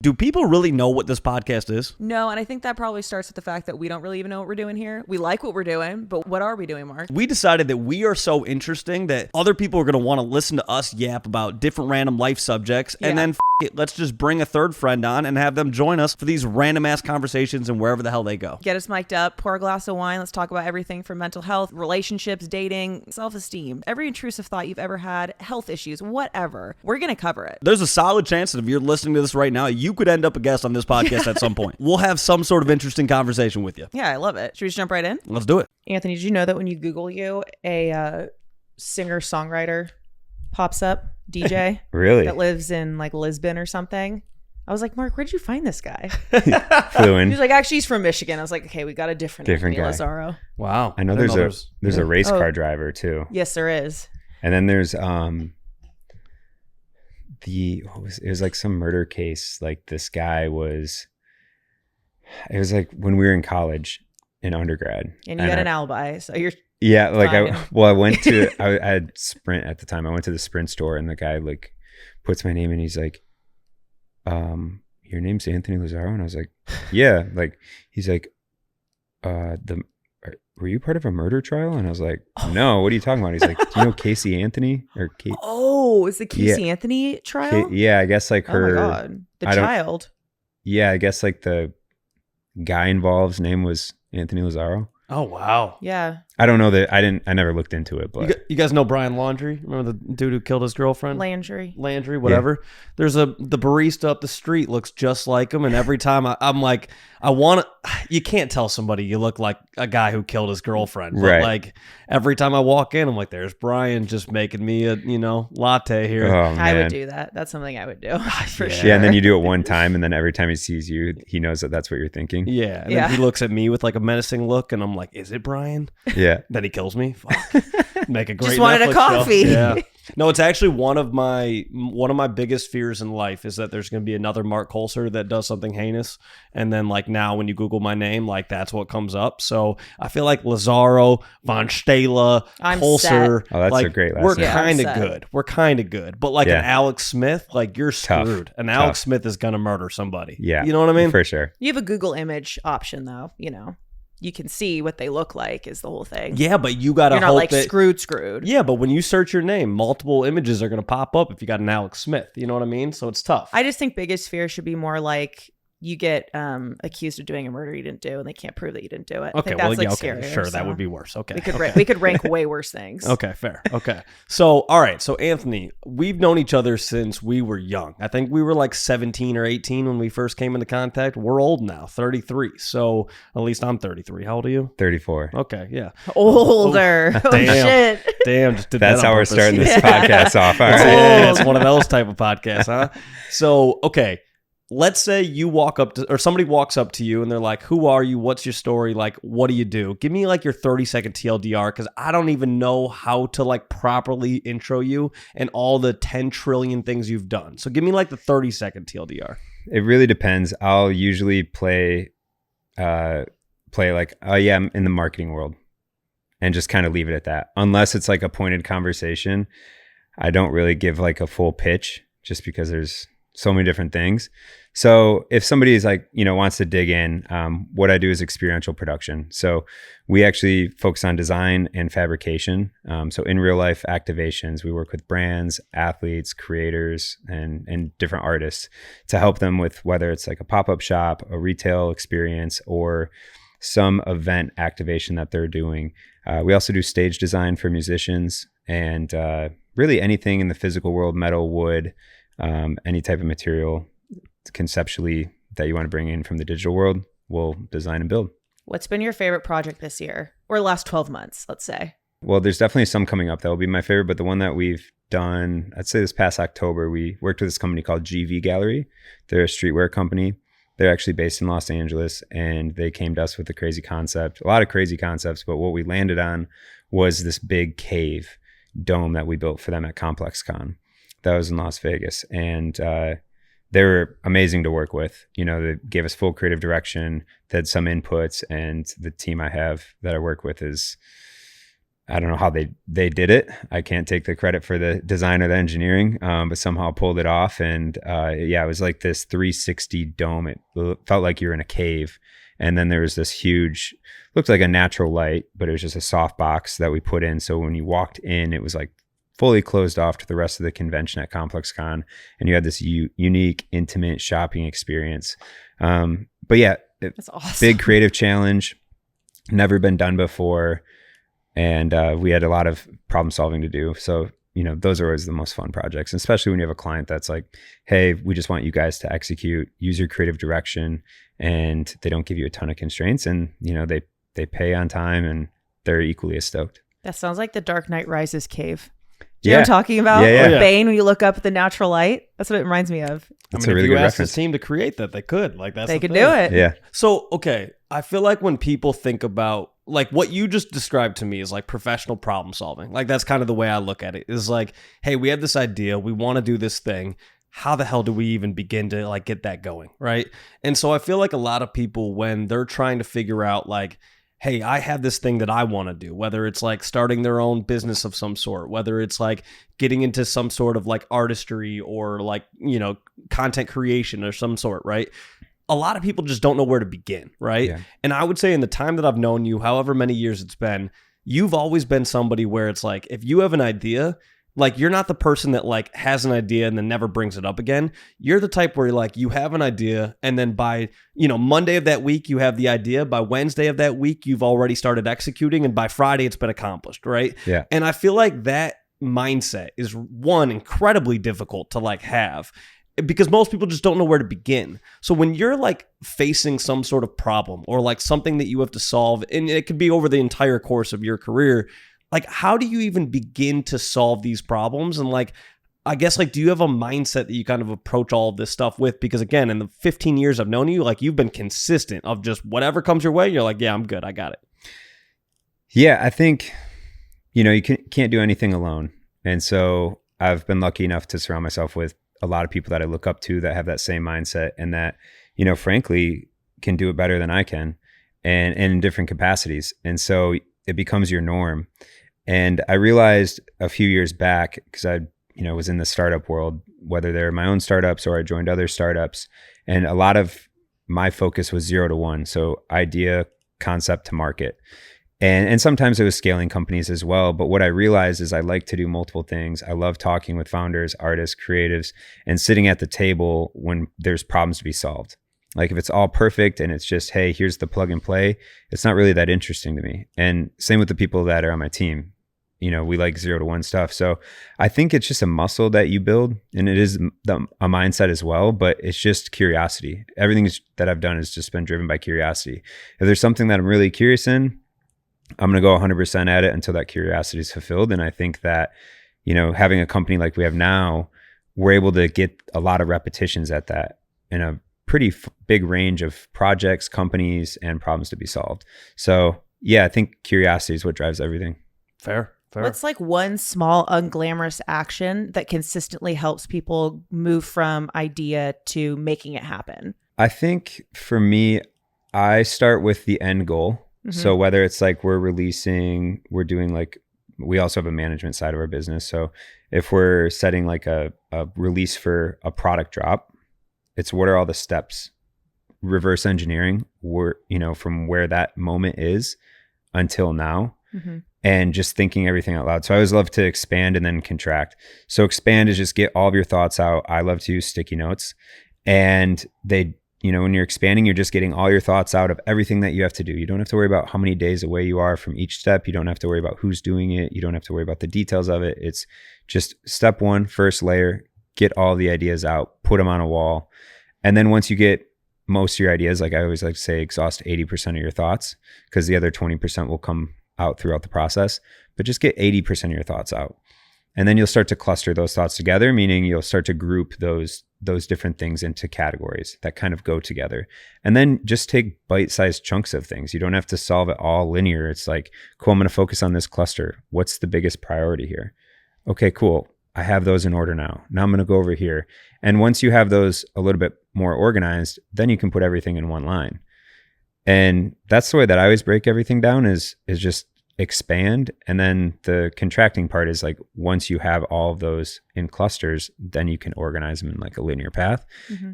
Do people really know what this podcast is? No, and I think that probably starts with the fact that we don't really even know what we're doing here. We like what we're doing, but what are we doing, Mark? We decided that we are so interesting that other people are going to want to listen to us yap about different random life subjects, and then let's just bring a third friend on and have them join us for these random ass conversations and wherever the hell they go. Get us mic'd up, pour a glass of wine. Let's talk about everything from mental health, relationships, dating, self-esteem, every intrusive thought you've ever had, health issues, whatever. We're going to cover it. There's a solid chance that if you're listening to this right now, you could end up a guest on this podcast at some point. We'll have some sort of interesting conversation with you. Yeah, I love it. Should we just jump right in? Let's do it. Anthony, did you know that when you Google you, a singer-songwriter pops up, DJ? Really? That lives in like Lisbon or something? I was like, Mark, where'd you find this guy? Flew in. He was like, actually, he's from Michigan. I was like, okay, we got a different Anthony guy. Lazzaro. Wow. I know there's a race car driver too. Yes, there is. And then there's it was like some murder case. Like this guy was, it was like when we were in college in undergrad. And you had an alibi, so you're like fine. I went to I had Sprint at the time. I went to the Sprint store and the guy like puts my name in. He's like, your name's Anthony Lazzaro? And I was like, yeah. Like he's like, were you part of a murder trial? And I was like, no, what are you talking about? He's like, do you know Casey Anthony or Kate? Oh, is the Casey Anthony trial? Yeah, I guess like her. Oh my God, the child. Yeah, I guess like the guy involved's name was Anthony Lazzaro. Oh, wow. Yeah. I don't know that. I never looked into it, but you guys know Brian Laundrie? Remember the dude who killed his girlfriend? Landry, whatever. Yeah. There's the barista up the street looks just like him, and every time I'm like, you can't tell somebody you look like a guy who killed his girlfriend. But right. Like every time I walk in, I'm like, there's Brian just making me a latte here. Oh, man. I would do that. That's something I would do for sure. Yeah, and then you do it one time, and then every time he sees you, he knows that that's what you're thinking. Yeah, and then he looks at me with like a menacing look, and I'm like, is it Brian? Yeah. Then he kills me. Fuck. Make a great just wanted Netflix a coffee. Show. Yeah. No, it's actually one of my biggest fears in life is that there's going to be another Marc Colcer that does something heinous, and then like now when you Google my name, like that's what comes up. So I feel like Lazzaro, Von Stala, Colcer. Oh, that's like, a great last we're name. kind of good. We're kind of good, but like an Alex Smith, like you're screwed. An Alex Smith is gonna murder somebody. Yeah, you know what I mean? For sure. You have a Google image option though. You know. You can see what they look like is the whole thing. Yeah, but you got to hope you're not like that, screwed. Yeah, but when you search your name, multiple images are going to pop up if you got an Alex Smith. You know what I mean? So it's tough. I just think biggest fear should be more like you get accused of doing a murder you didn't do, and they can't prove that you didn't do it. Okay, I think that's okay, scarier, sure, so that would be worse. Okay, we could rank way worse things. Okay, fair. Okay, so all right, so Anthony, we've known each other since we were young. I think we were like 17 or 18 when we first came into contact. We're old now, 33. So at least I'm 33. How old are you? 34. Okay, yeah, older. Oh, damn, shit. Damn, just did that's that how purpose. we're starting this podcast off. All right. Yeah, it's one of those type of podcasts, huh? So okay. Let's say you walk up to, or somebody walks up to you and they're like, who are you? What's your story? Like, what do you do? Give me like your 30-second TLDR because I don't even know how to like properly intro you and all the 10 trillion things you've done. So give me like the 30-second TLDR. It really depends. I'll usually play like, oh yeah, I'm in the marketing world and just kind of leave it at that. Unless it's like a pointed conversation, I don't really give like a full pitch just because there's so many different things. So if somebody is like, wants to dig in, what I do is experiential production. So we actually focus on design and fabrication. So in real life activations, we work with brands, athletes, creators, and different artists to help them with whether it's like a pop-up shop, a retail experience, or some event activation that they're doing. We also do stage design for musicians and really anything in the physical world, metal, wood, any type of material conceptually that you want to bring in from the digital world, we'll design and build. What's been your favorite project this year or last 12 months, let's say? Well, there's definitely some coming up that will be my favorite, but the one that we've done, I'd say this past October, we worked with this company called GV Gallery. They're a streetwear company. They're actually based in Los Angeles, and they came to us with a crazy concept, a lot of crazy concepts, but what we landed on was this big cave dome that we built for them at ComplexCon. That was in Las Vegas, and they were amazing to work with. They gave us full creative direction. They had some inputs, and the team I have that I work with is I don't know how they did it. I can't take the credit for the design or the engineering, but somehow pulled it off. And it was like this 360 dome. It felt like you were in a cave. And then there was this huge, looked like a natural light, but it was just a soft box that we put in. So when you walked in, it was like fully closed off to the rest of the convention at ComplexCon. And you had this unique, intimate shopping experience. But yeah, that's awesome. Big creative challenge, never been done before. And we had a lot of problem solving to do. So, those are always the most fun projects, especially when you have a client that's like, hey, we just want you guys to execute, use your creative direction, and they don't give you a ton of constraints, and, they pay on time, and they're equally as stoked. That sounds like the Dark Knight Rises cave. Do you know what I'm talking about? Yeah. Bane, when you look up at the natural light, that's what it reminds me of. That's a really good reference. If you asked the team to create that, they could. They could do it. Yeah. So, okay, I feel like when people think about, like, what you just described to me is like professional problem solving. Like, that's kind of the way I look at it. Is like, hey, we have this idea, we want to do this thing. How the hell do we even begin to like get that going, right? And so I feel like a lot of people, when they're trying to figure out like, hey, I have this thing that I want to do, whether it's like starting their own business of some sort, whether it's like getting into some sort of like artistry or like, content creation of some sort, right? A lot of people just don't know where to begin, right? Yeah. And I would say in the time that I've known you, however many years it's been, you've always been somebody where it's like, if you have an idea, like, you're not the person that like has an idea and then never brings it up again. You're the type where like you have an idea, and then by, Monday of that week, you have the idea. By Wednesday of that week, you've already started executing, and by Friday, it's been accomplished, right? Yeah. And I feel like that mindset is, one, incredibly difficult to like have, because most people just don't know where to begin. So when you're like facing some sort of problem or like something that you have to solve, and it could be over the entire course of your career, like, how do you even begin to solve these problems? And like, I guess, like, do you have a mindset that you kind of approach all of this stuff with? Because again, in the 15 years I've known you, like, you've been consistent of just whatever comes your way, you're like, yeah, I'm good, I got it. Yeah, I think, you can't do anything alone. And so I've been lucky enough to surround myself with a lot of people that I look up to that have that same mindset, and that, frankly, can do it better than I can, and in different capacities. And so it becomes your norm. And I realized a few years back, because I, was in the startup world, whether they're my own startups or I joined other startups, and a lot of my focus was 0 to 1. So idea, concept to market. And sometimes it was scaling companies as well. But what I realized is I like to do multiple things. I love talking with founders, artists, creatives, and sitting at the table when there's problems to be solved. Like, if it's all perfect and it's just, hey, here's the plug and play, it's not really that interesting to me. And same with the people that are on my team. We like 0 to 1 stuff. So I think it's just a muscle that you build, and it is a mindset as well, but it's just curiosity. Everything that I've done has just been driven by curiosity. If there's something that I'm really curious in, I'm going to go 100% at it until that curiosity is fulfilled. And I think that, having a company like we have now, we're able to get a lot of repetitions at that in a pretty big range of projects, companies, and problems to be solved. So yeah, I think curiosity is what drives everything. Fair. What's like one small unglamorous action that consistently helps people move from idea to making it happen? I think for me, I start with the end goal. Mm-hmm. So whether it's like we're doing like, we also have a management side of our business. So if we're setting like a release for a product drop, it's what are all the steps, reverse engineering, from where that moment is until now. Mm-hmm. And just thinking everything out loud. So I always love to expand and then contract. So expand is just get all of your thoughts out. I love to use sticky notes. And when you're expanding, you're just getting all your thoughts out of everything that you have to do. You don't have to worry about how many days away you are from each step. You don't have to worry about who's doing it. You don't have to worry about the details of it. It's just step one, first layer, get all the ideas out, put them on a wall. And then once you get most of your ideas, like I always like to say, exhaust 80% of your thoughts, because the other 20% will come out throughout the process, but just get 80% of your thoughts out. And then you'll start to cluster those thoughts together, meaning you'll start to group those different things into categories that kind of go together. And then just take bite-sized chunks of things. You don't have to solve it all linear. It's like, cool, I'm going to focus on this cluster. What's the biggest priority here? Okay, cool. I have those in order now. Now I'm going to go over here. And once you have those a little bit more organized, then you can put everything in one line. And that's the way that I always break everything down is just expand. And then the contracting part is like, once you have all of those in clusters, then you can organize them in like a linear path.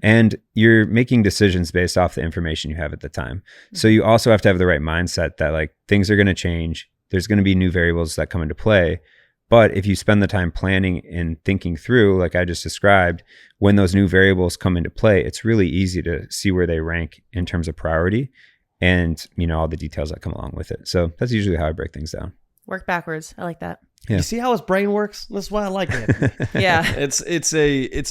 And you're making decisions based off the information you have at the time. So you also have to have the right mindset that like things are going to change. There's going to be new variables that come into play. But if you spend the time planning and thinking through, like I just described, when those new variables come into play, it's really easy to see where they rank in terms of priority and, you know, all the details that come along with it. So that's usually how I break things down. Work backwards. I like that. Yeah. You see how his brain works? That's why I like it. Yeah. It's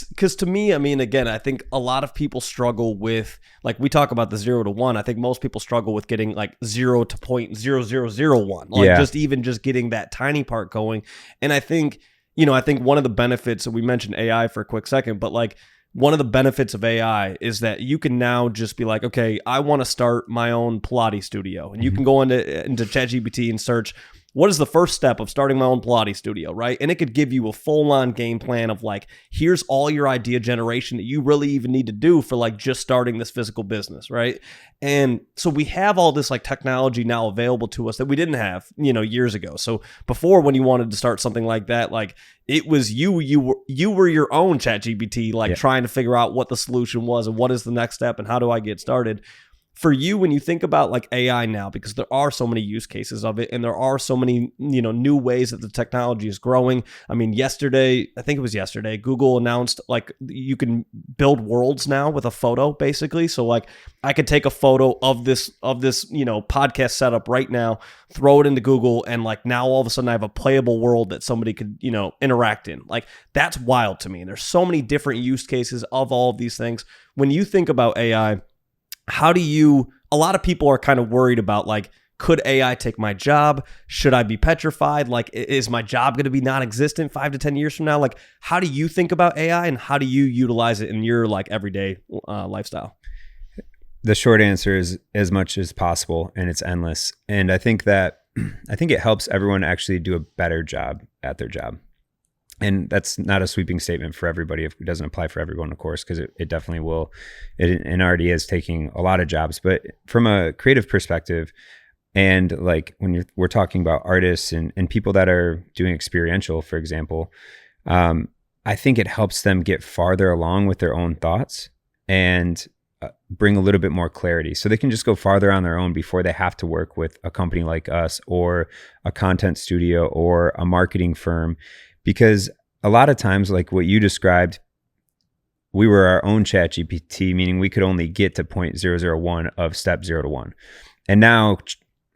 because to me, I mean, again, I think a lot of people struggle with, like we talk about the 0 to 1. I think most people struggle with getting like 0 to 0.0001, like just getting that tiny part going. And I think, you know, I think one of the benefits, we mentioned AI for a quick second, but like one of the benefits of AI is that you can now just be like, okay, I want to start my own Pilates studio, and you can go into ChatGPT and search, what is the first step of starting my own Pilates studio, right? And it could give you a full-on game plan of like, here's all your idea generation that you really even need to do for like just starting this physical business, right? And so we have all this like technology now available to us that we didn't have, you know, years ago. So before, when you wanted to start something like that, like it was you were your own ChatGPT, like trying to figure out what the solution was and what is the next step and how do I get started. For you, when you think about like AI now, because there are so many use cases of it and there are so many, you know, new ways that the technology is growing. I mean, I think it was yesterday, Google announced like you can build worlds now with a photo, basically. So like I could take a photo of this, you know, podcast setup right now, throw it into Google, and like now all of a sudden I have a playable world that somebody could, you know, interact in. Like that's wild to me. And there's so many different use cases of all of these things. When you think about AI, a lot of people are kind of worried about like, could AI take my job? Should I be petrified? Like, is my job going to be non-existent 5 to 10 years from now? Like, how do you think about AI and how do you utilize it in your like everyday lifestyle? The short answer is as much as possible, and it's endless. And I think it helps everyone actually do a better job at their job. And that's not a sweeping statement for everybody. It doesn't apply for everyone, of course, because it definitely will. It already is taking a lot of jobs. But from a creative perspective, and like when we're talking about artists and people that are doing experiential, for example, I think it helps them get farther along with their own thoughts and bring a little bit more clarity. So they can just go farther on their own before they have to work with a company like us or a content studio or a marketing firm. Because a lot of times, like what you described, we were our own ChatGPT, meaning we could only get to 0.001 of step 0 to 1. And now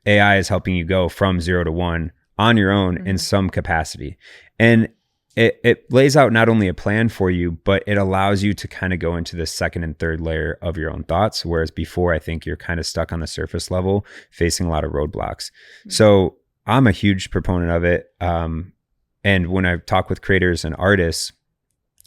AI is helping you go from 0 to 1 on your own in some capacity. And it lays out not only a plan for you, but it allows you to kind of go into the second and third layer of your own thoughts. Whereas before, I think you're kind of stuck on the surface level, facing a lot of roadblocks. So I'm a huge proponent of it. And when I talk with creators and artists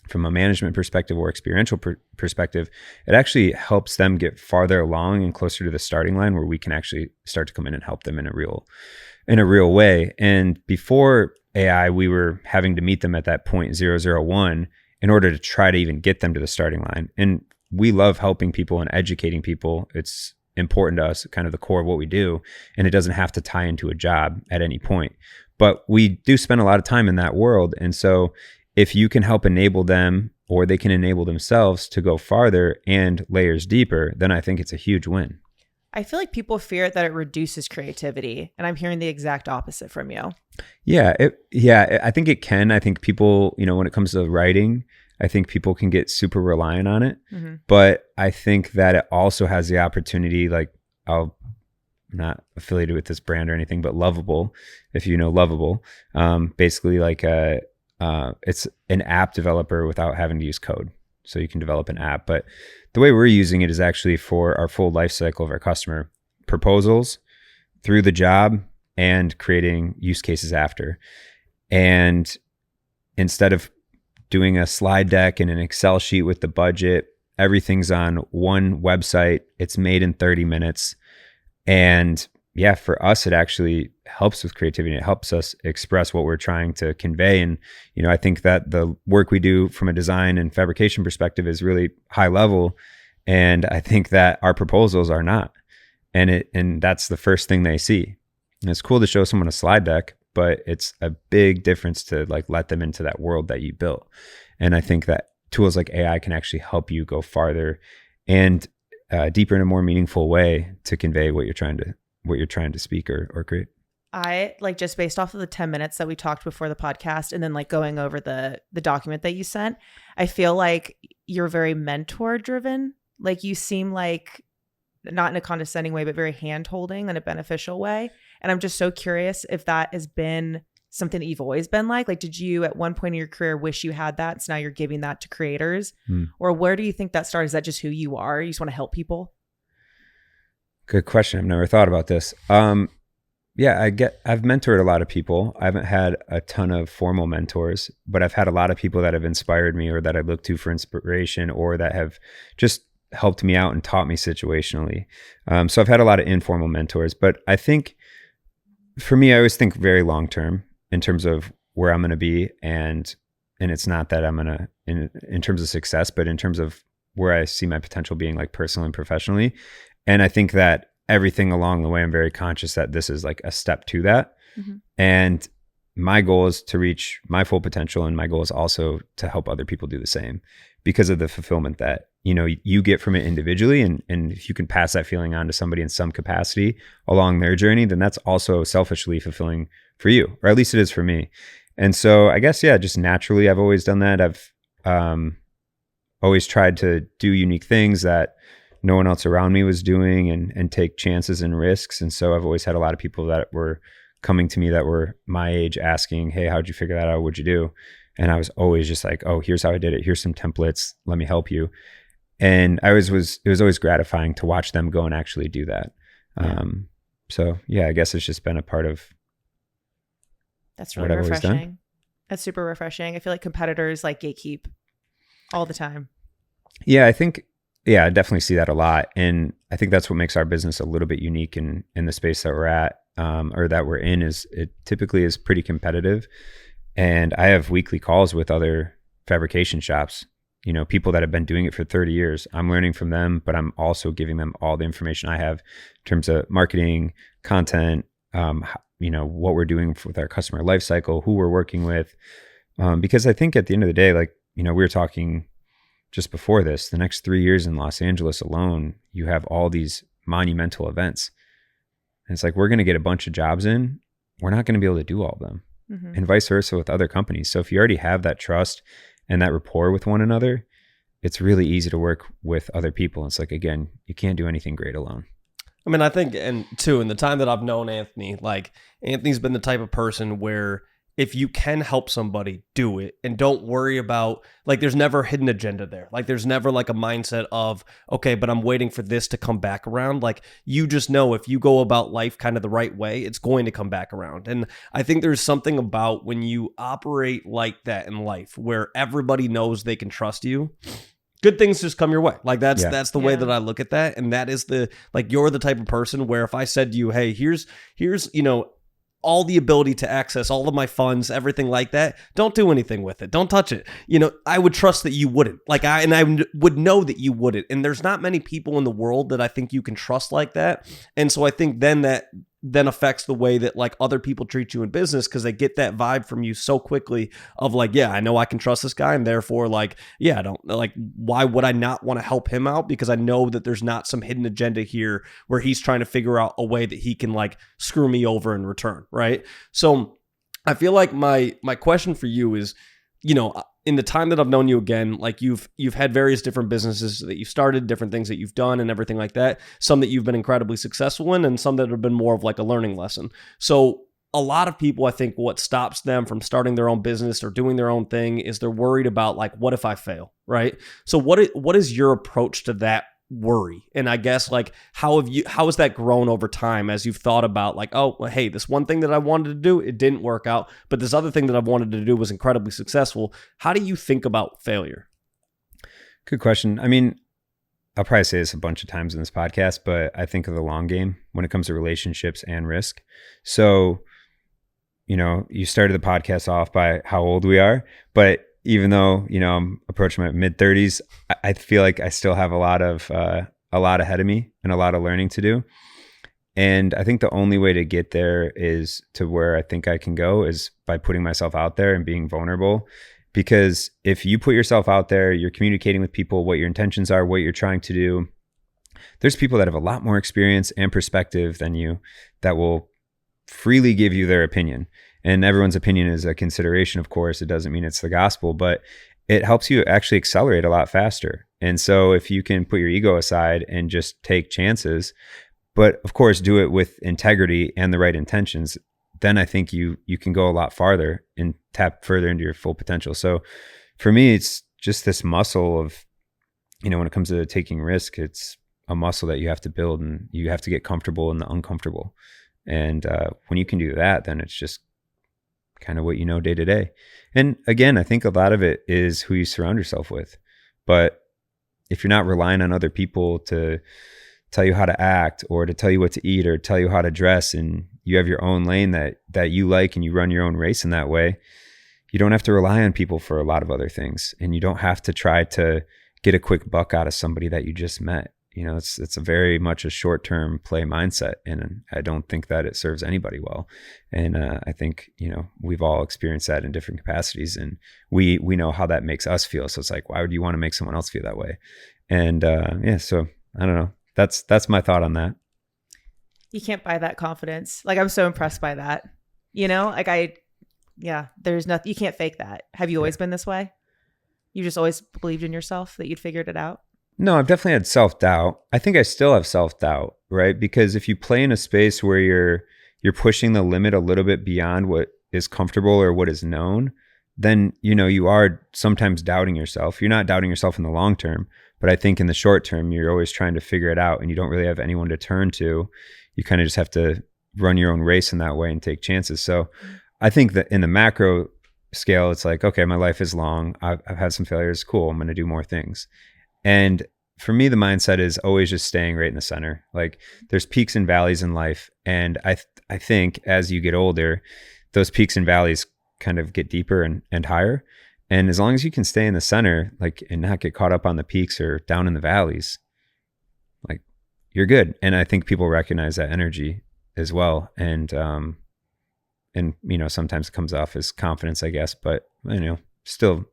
from a management perspective or experiential perspective, it actually helps them get farther along and closer to the starting line where we can actually start to come in and help them in a real way. And before AI, we were having to meet them at that 0.001 in order to try to even get them to the starting line. And we love helping people and educating people. It's important to us, kind of the core of what we do. And it doesn't have to tie into a job at any point. But we do spend a lot of time in that world. And so if you can help enable them or they can enable themselves to go farther and layers deeper, then I think it's a huge win. I feel like people fear that it reduces creativity, and I'm hearing the exact opposite from you. Yeah, I think it can. I think people, you know, when it comes to writing, I think people can get super reliant on it. But I think that it also has the opportunity, like I'm not affiliated with this brand or anything, but Lovable, if you know Lovable, basically like it's an app developer without having to use code. So you can develop an app. But the way we're using it is actually for our full life cycle of our customer, proposals through the job and creating use cases after. And instead of doing a slide deck and an Excel sheet with the budget, everything's on one website. It's made in 30 minutes. And yeah, for us, it actually helps with creativity. It helps us express what we're trying to convey. And, you know, I think that the work we do from a design and fabrication perspective is really high level. And I think that our proposals are not. And that's the first thing they see. And it's cool to show someone a slide deck, but it's a big difference to like let them into that world that you built. And I think that tools like AI can actually help you go farther and deeper in a more meaningful way to convey what you're trying to speak or create. I like, just based off of the 10 minutes that we talked before the podcast and then like going over the document that you sent, I feel like you're very mentor driven. Like you seem like, not in a condescending way, but very hand holding in a beneficial way. And I'm just so curious if that has been something that you've always been like. Like, did you at one point in your career wish you had that? So now you're giving that to creators? Or where do you think that started? Is that just who you are? You just want to help people? Good question. I've never thought about this. Yeah, I've mentored a lot of people. I haven't had a ton of formal mentors, but I've had a lot of people that have inspired me or that I look to for inspiration or that have just helped me out and taught me situationally. So I've had a lot of informal mentors, but I think for me, I always think very long-term in terms of where I'm going to be. And it's not that I'm going to, in terms of success, but in terms of where I see my potential being like personally and professionally. And I think that everything along the way, I'm very conscious that this is like a step to that. And my goal is to reach my full potential. And my goal is also to help other people do the same because of the fulfillment that, you know, you get from it individually. And if you can pass that feeling on to somebody in some capacity along their journey, then that's also selfishly fulfilling for you, or at least it is for me. And so I guess, yeah, just naturally, I've always done that. I've always tried to do unique things that no one else around me was doing and take chances and risks. And so I've always had a lot of people that were coming to me that were my age asking, hey, how'd you figure that out? What'd you do? And I was always just like, oh, here's how I did it. Here's some templates. Let me help you. And it was always gratifying to watch them go and actually do that. So yeah, I guess it's just been a part of that's really refreshing. That's super refreshing. I feel like competitors like gatekeep all the time. Yeah, I definitely see that a lot. And I think that's what makes our business a little bit unique in the space that we're at, or that we're in, is it typically is pretty competitive. And I have weekly calls with other fabrication shops, you know, people that have been doing it for 30 years. I'm learning from them, but I'm also giving them all the information I have in terms of marketing, content, you know, what we're doing with our customer lifecycle, who we're working with. Because I think at the end of the day, like, you know, we were talking just before this, the next 3 years in Los Angeles alone, you have all these monumental events. And it's like, we're going to get a bunch of jobs in. We're not going to be able to do all of them. And vice versa with other companies. So if you already have that trust and that rapport with one another, it's really easy to work with other people. It's like, again, you can't do anything great alone. I mean, I think, and too, in the time that I've known Anthony, like Anthony's been the type of person where if you can help somebody, do it. And don't worry about, like, there's never a hidden agenda there. Like, there's never like a mindset of, okay, but I'm waiting for this to come back around. Like, you just know if you go about life kind of the right way, it's going to come back around. And I think there's something about when you operate like that in life where everybody knows they can trust you, good things just come your way. Like that's the way that I look at that. And that is the, like, you're the type of person where if I said to you, hey, here's, you know, all the ability to access all of my funds, everything like that, don't do anything with it. Don't touch it. You know, I would trust that you wouldn't. Like I would know that you wouldn't. And there's not many people in the world that I think you can trust like that. And so I think then that affects the way that like other people treat you in business, because they get that vibe from you so quickly of like, yeah, I know I can trust this guy, and therefore like, yeah, I don't, like, why would I not want to help him out? Because I know that there's not some hidden agenda here where he's trying to figure out a way that he can like screw me over in return, right? So I feel like my question for you is, you know, in the time that I've known you, again, like you've had various different businesses that you've started, different things that you've done and everything like that. Some that you've been incredibly successful in, and some that have been more of like a learning lesson. So a lot of people, I think what stops them from starting their own business or doing their own thing is they're worried about like, what if I fail, right? So what is your approach to that worry? And I guess like, how has that grown over time as you've thought about like, oh, well, hey, this one thing that I wanted to do, it didn't work out, but this other thing that I wanted to do was incredibly successful. How do you think about failure? Good question. I mean, I'll probably say this a bunch of times in this podcast, but I think of the long game when it comes to relationships and risk. So, you know, you started the podcast off by how old we are, but even though, you know, I'm approaching my mid-30s, I feel like I still have a lot ahead of me and a lot of learning to do. And I think the only way to get there is to where I think I can go is by putting myself out there and being vulnerable. Because if you put yourself out there, you're communicating with people what your intentions are, what you're trying to do. There's people that have a lot more experience and perspective than you that will freely give you their opinion. And everyone's opinion is a consideration, of course. It doesn't mean it's the gospel, but it helps you actually accelerate a lot faster. And so if you can put your ego aside and just take chances, but of course do it with integrity and the right intentions, then I think you can go a lot farther and tap further into your full potential. So for me, it's just this muscle of, when it comes to taking risk, it's a muscle that you have to build, and you have to get comfortable in the uncomfortable. And when you can do that, then it's just kind of what you know day to day. And again, I think a lot of it is who you surround yourself with. But if you're not relying on other people to tell you how to act or to tell you what to eat or tell you how to dress, and you have your own lane that you like and you run your own race in that way, you don't have to rely on people for a lot of other things. And you don't have to try to get a quick buck out of somebody that you just met. It's a very much a short-term play mindset, and I don't think that it serves anybody well. And I think, we've all experienced that in different capacities, and we know how that makes us feel. So it's like, why would you want to make someone else feel that way? And so I don't know. That's my thought on that. You can't buy that confidence. Like, I'm so impressed by that. There's nothing, you can't fake that. Have you always been this way? You just always believed in yourself that you'd figured it out? No, I've definitely had self-doubt. I think I still have self-doubt, right? Because if you play in a space where you're pushing the limit a little bit beyond what is comfortable or what is known, then, you are sometimes doubting yourself. You're not doubting yourself in the long term, but I think in the short term, you're always trying to figure it out, and you don't really have anyone to turn to. You kind of just have to run your own race in that way and take chances. So I think that in the macro scale, it's like, okay, my life is long. I've had some failures. Cool. I'm going to do more things. And for me, the mindset is always just staying right in the center. Like, there's peaks and valleys in life. And I think as you get older, those peaks and valleys kind of get deeper and higher. And as long as you can stay in the center, like, and not get caught up on the peaks or down in the valleys, like, you're good. And I think people recognize that energy as well. And sometimes it comes off as confidence, I guess, but still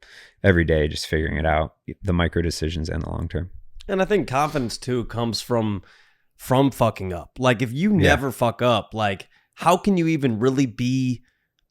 every day just figuring it out, the micro decisions and the long term. And I think confidence too comes from fucking up. Like, if you never fuck up, like, how can you even really be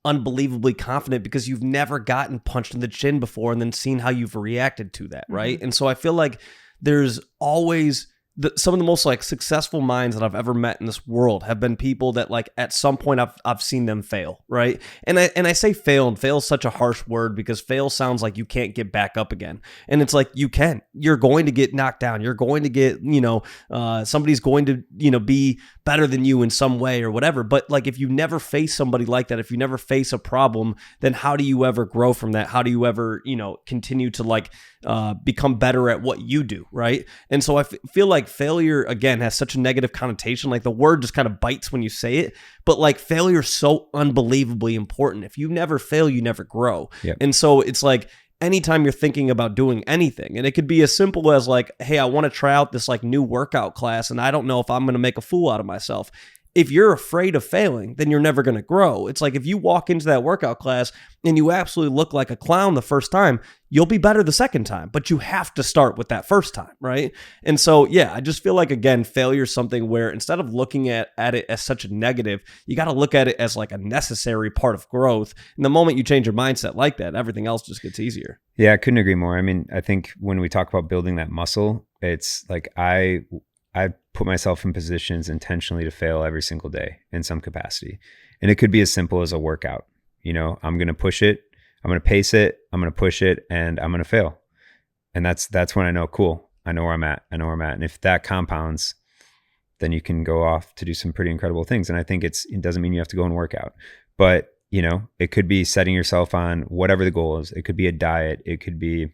unbelievably confident, because you've never gotten punched in the chin before and then seen how you've reacted to that, right? Mm-hmm. And so I feel like there's always some of the most like successful minds that I've ever met in this world have been people that like at some point I've seen them fail, right? And I say fail, and fail is such a harsh word because fail sounds like you can't get back up again. And it's like, you can. You're going to get knocked down. You're going to get, somebody's going to, be better than you in some way or whatever. But like, if you never face somebody like that, if you never face a problem, then how do you ever grow from that? How do you ever, continue to like become better at what you do, right? And so I feel like failure, again, has such a negative connotation. Like, the word just kind of bites when you say it, but like, failure is so unbelievably important. If you never fail, you never grow. Yep. And so it's like, anytime you're thinking about doing anything, and it could be as simple as like, hey, I want to try out this like new workout class, and I don't know if I'm going to make a fool out of myself. If you're afraid of failing, then you're never going to grow. It's like, if you walk into that workout class and you absolutely look like a clown the first time, you'll be better the second time, but you have to start with that first time, right? And so, I just feel like, again, failure is something where instead of looking at it as such a negative, you got to look at it as like a necessary part of growth. And the moment you change your mindset like that, everything else just gets easier. Yeah, I couldn't agree more. I mean, I think when we talk about building that muscle, it's like I put myself in positions intentionally to fail every single day in some capacity. And it could be as simple as a workout. I'm going to push it. I'm going to pace it. I'm going to push it, and I'm going to fail. And that's when I know, cool, I know where I'm at. And if that compounds, then you can go off to do some pretty incredible things. And I think it doesn't mean you have to go and work out, but it could be setting yourself on whatever the goal is. It could be a diet. It could be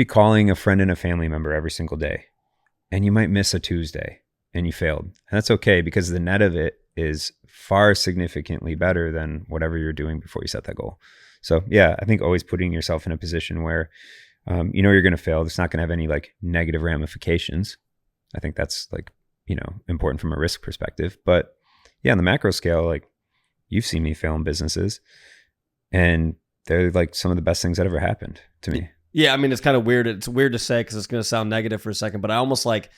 calling a friend and a family member every single day. And you might miss a Tuesday and you failed. And that's okay, because the net of it is far significantly better than whatever you're doing before you set that goal. So I think always putting yourself in a position where, you're going to fail. It's not going to have any like negative ramifications. I think that's like important from a risk perspective. But yeah, on the macro scale, like you've seen me fail in businesses, and they're like some of the best things that ever happened to me. Yeah, I mean, it's kind of weird. It's weird to say because it's going to sound negative for a second, but I almost like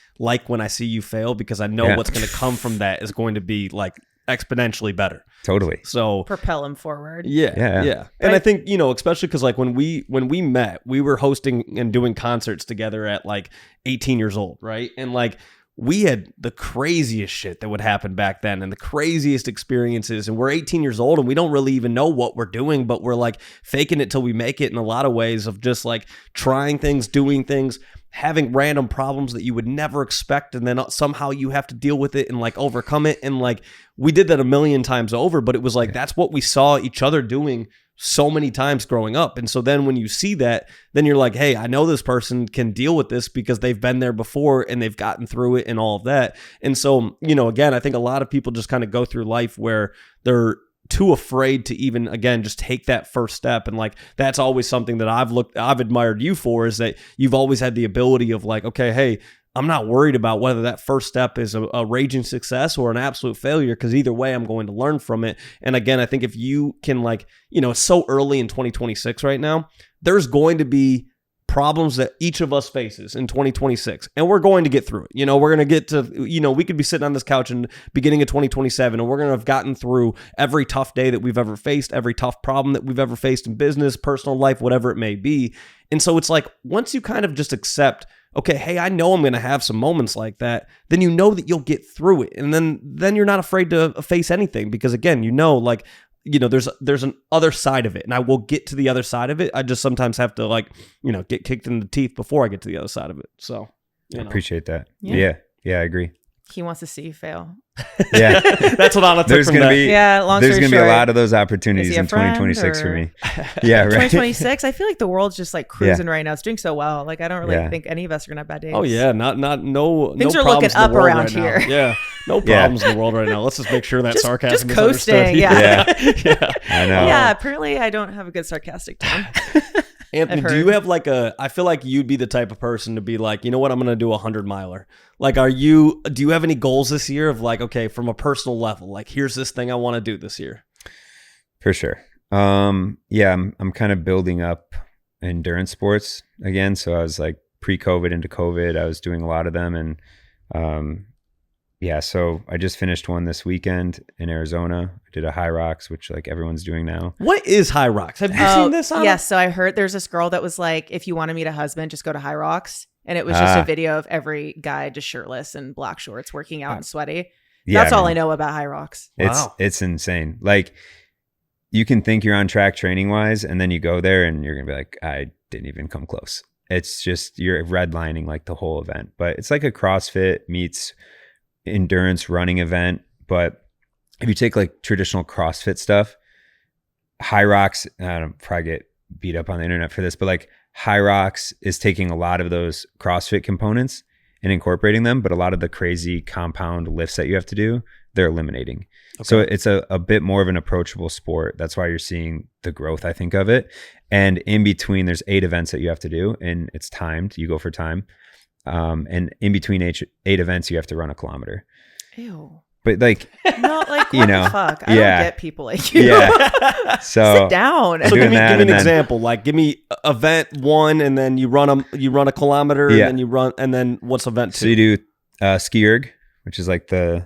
when I see you fail, because I know what's going to come from that is going to be like exponentially better. Totally. So propel him forward. Yeah. And I think, especially because like when we met, we were hosting and doing concerts together at like 18 years old, right? And like we had the craziest shit that would happen back then and the craziest experiences. And we're 18 years old and we don't really even know what we're doing, but we're like faking it till we make it in a lot of ways of just like trying things, doing things, having random problems that you would never expect. And then somehow you have to deal with it and like overcome it. And like we did that a million times over, but it was like, that's what we saw each other doing so many times growing up. And so then when you see that, then you're like, hey, I know this person can deal with this because they've been there before and they've gotten through it and all of that. And so, again, I think a lot of people just kind of go through life where they're too afraid to even, again, just take that first step. And like, that's always something that I've admired you for, is that you've always had the ability of like, okay, hey, I'm not worried about whether that first step is a raging success or an absolute failure, because either way, I'm going to learn from it. And again, I think if you can like, it's so early in 2026 right now, there's going to be problems that each of us faces in 2026, and we're going to get through it. We're going to get to, we could be sitting on this couch in the beginning of 2027, and we're going to have gotten through every tough day that we've ever faced, every tough problem that we've ever faced in business, personal life, whatever it may be. And so it's like, once you kind of just accept, okay, hey, I know I'm going to have some moments like that, then you know that you'll get through it. And then you're not afraid to face anything, because again, there's an other side of it, and I will get to the other side of it. I just sometimes have to like, get kicked in the teeth before I get to the other side of it. So I appreciate that. Yeah, I agree. He wants to see you fail. Yeah, that's what Anna took from that. There's going to be a lot of those opportunities in 2026 for me. Yeah, right. 2026. I feel like the world's just like cruising right now. It's doing so well. Like I don't really think any of us are gonna have bad days. Oh yeah, no. Things no are looking up around here. Yeah, no problems in the world right now. Let's just make sure that sarcasm just is coasting. understood. Yeah. I know. Yeah, apparently I don't have a good sarcastic tone. Anthony, do you have like I feel like you'd be the type of person to be like, you know what, I'm going to do 100 miler. Like, do you have any goals this year of like, okay, from a personal level, like here's this thing I want to do this year? For sure. Yeah, I'm kind of building up endurance sports again. So I was like pre-COVID into COVID, I was doing a lot of them. And so I just finished one this weekend in Arizona. I did a High Rocks, which like everyone's doing now. What is High Rocks? Have you seen this? Yes. So I heard there's this girl that was like, if you want to meet a husband, just go to High Rocks. And it was just a video of every guy just shirtless and black shorts working out and sweaty. That's all I know about High Rocks. It's insane. Like you can think you're on track training wise, and then you go there and you're going to be like, I didn't even come close. It's just, you're redlining like the whole event, but it's like a CrossFit meets endurance running event. But if you take like traditional CrossFit stuff, High Rocks, I don't probably get beat up on the internet for this, but like High Rocks is taking a lot of those CrossFit components and incorporating them, but a lot of the crazy compound lifts that you have to do, they're eliminating. Okay. So it's a bit more of an approachable sport. That's why you're seeing the growth, I think, of it. And in between, there's 8 events that you have to do, and it's timed. You go for time. And in between 8 events, you have to run a kilometer. Ew. But like, not like, what the fuck? I don't get people like you. Yeah. So sit down. So give me an example. Like, give me event 1, and then you run a kilometer, and then you run, and then what's event 2? So you do ski erg, which is like the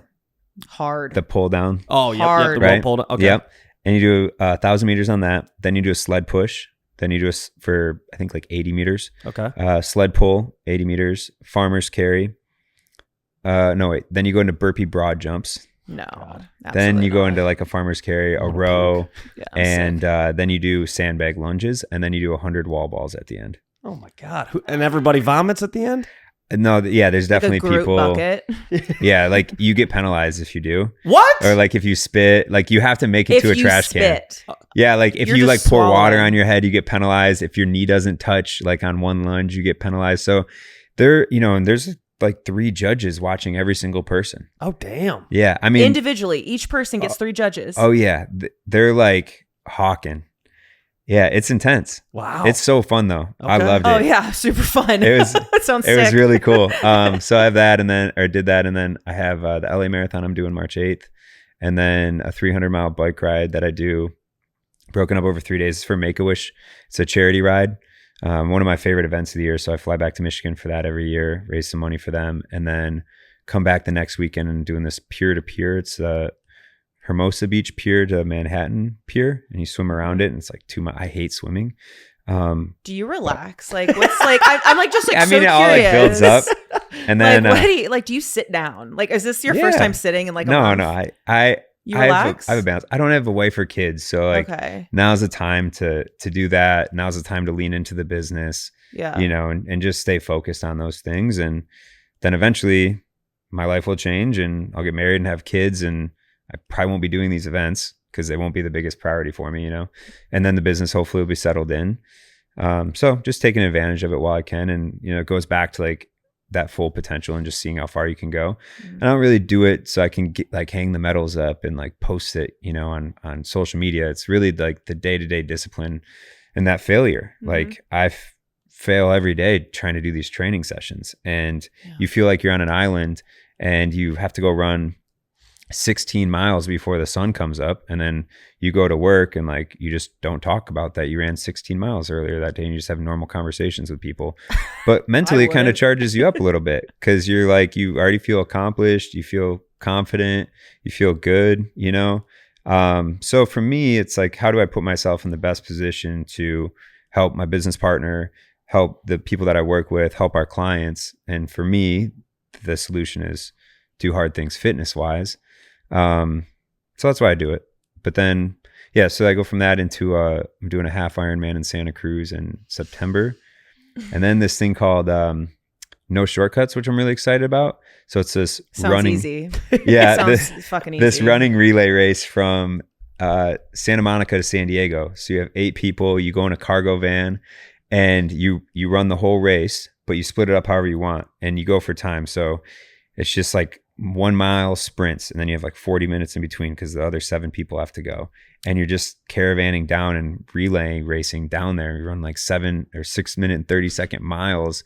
pull down. Oh, yeah, the pull down. Okay. Yep. And you do 1,000 meters on that. Then you do a sled push. Then you do for I think like 80 meters. Okay. Sled pull, 80 meters. Farmer's carry. No, wait. Then you go into burpee broad jumps. No. Then you go into like a farmer's carry, a row, and then you do sandbag lunges, and then you do 100 wall balls at the end. Oh my God. And everybody vomits at the end? No, yeah, there's definitely like a group people. Bucket. Yeah, like you get penalized if you do. What? Or like if you spit, like you have to make it to a trash can. Yeah, like if you like pour water on your head, you get penalized. If your knee doesn't touch like on one lunge, you get penalized. So there, and there's like 3 judges watching every single person. Oh, damn. Yeah. I mean, individually, each person gets 3 judges. Oh yeah. They're like hawking. Yeah, it's intense. Wow. It's so fun though. I Okay. loved it. Oh yeah, super fun. It was that sounds it sick. was really cool. So I have that did that. And then I have the LA Marathon I'm doing March 8th. And then a 300-mile bike ride that I do broken up over 3 days. It's for Make-A-Wish. It's a charity ride. One of my favorite events of the year. So I fly back to Michigan for that every year, raise some money for them, and then come back the next weekend and doing this pier to pier. It's Hermosa Beach Pier to Manhattan Pier, and you swim around it, and it's like 2 miles. I hate swimming. Do you relax? Like, what's like? I'm like just like I mean, so it all like curious. builds up, and then like, what do you like? Do you sit down? Like, is this your first time sitting in like a month? No. I relax. I have a balance. I don't have a wife or kids, so like now's the time to do that. Now's the time to lean into the business. Yeah, you know, and just stay focused on those things, and then eventually my life will change, and I'll get married and have kids, and I probably won't be doing these events because they won't be the biggest priority for me, you know, and then the business hopefully will be settled in. So just taking advantage of it while I can. And, you know, it goes back to like that full potential and just seeing how far you can go. I don't really do it so I can get, like hang the medals up and like post it, you know, on social media. It's really like the day-to-day discipline and that failure. Like I fail every day trying to do these training sessions, and you feel like you're on an island and you have to go run 16 miles before the sun comes up, and then you go to work and like you just don't talk about that you ran 16 miles earlier that day, and you just have normal conversations with people. But mentally it kind of charges you up a little bit because you're like, you already feel accomplished, you feel confident, you feel good, you know. So for me, it's like, how do I put myself in the best position to help my business partner, help the people that I work with, help our clients? And for me, the solution is do hard things fitness wise. So that's why I do it. But then, yeah, so I go from that into, I'm doing a half Ironman in Santa Cruz in September. And then this thing called, No Shortcuts, which I'm really excited about. So it's this running, easy. Yeah, sounds fucking easy. This running relay race from, Santa Monica to San Diego. So you have 8 people, you go in a cargo van and you run the whole race, but you split it up however you want and you go for time. So it's just like 1 mile sprints, and then you have like 40 minutes in between because the other 7 people have to go, and you're just caravanning down and relay racing down there. You run like 7 or 6 minute and 30-second miles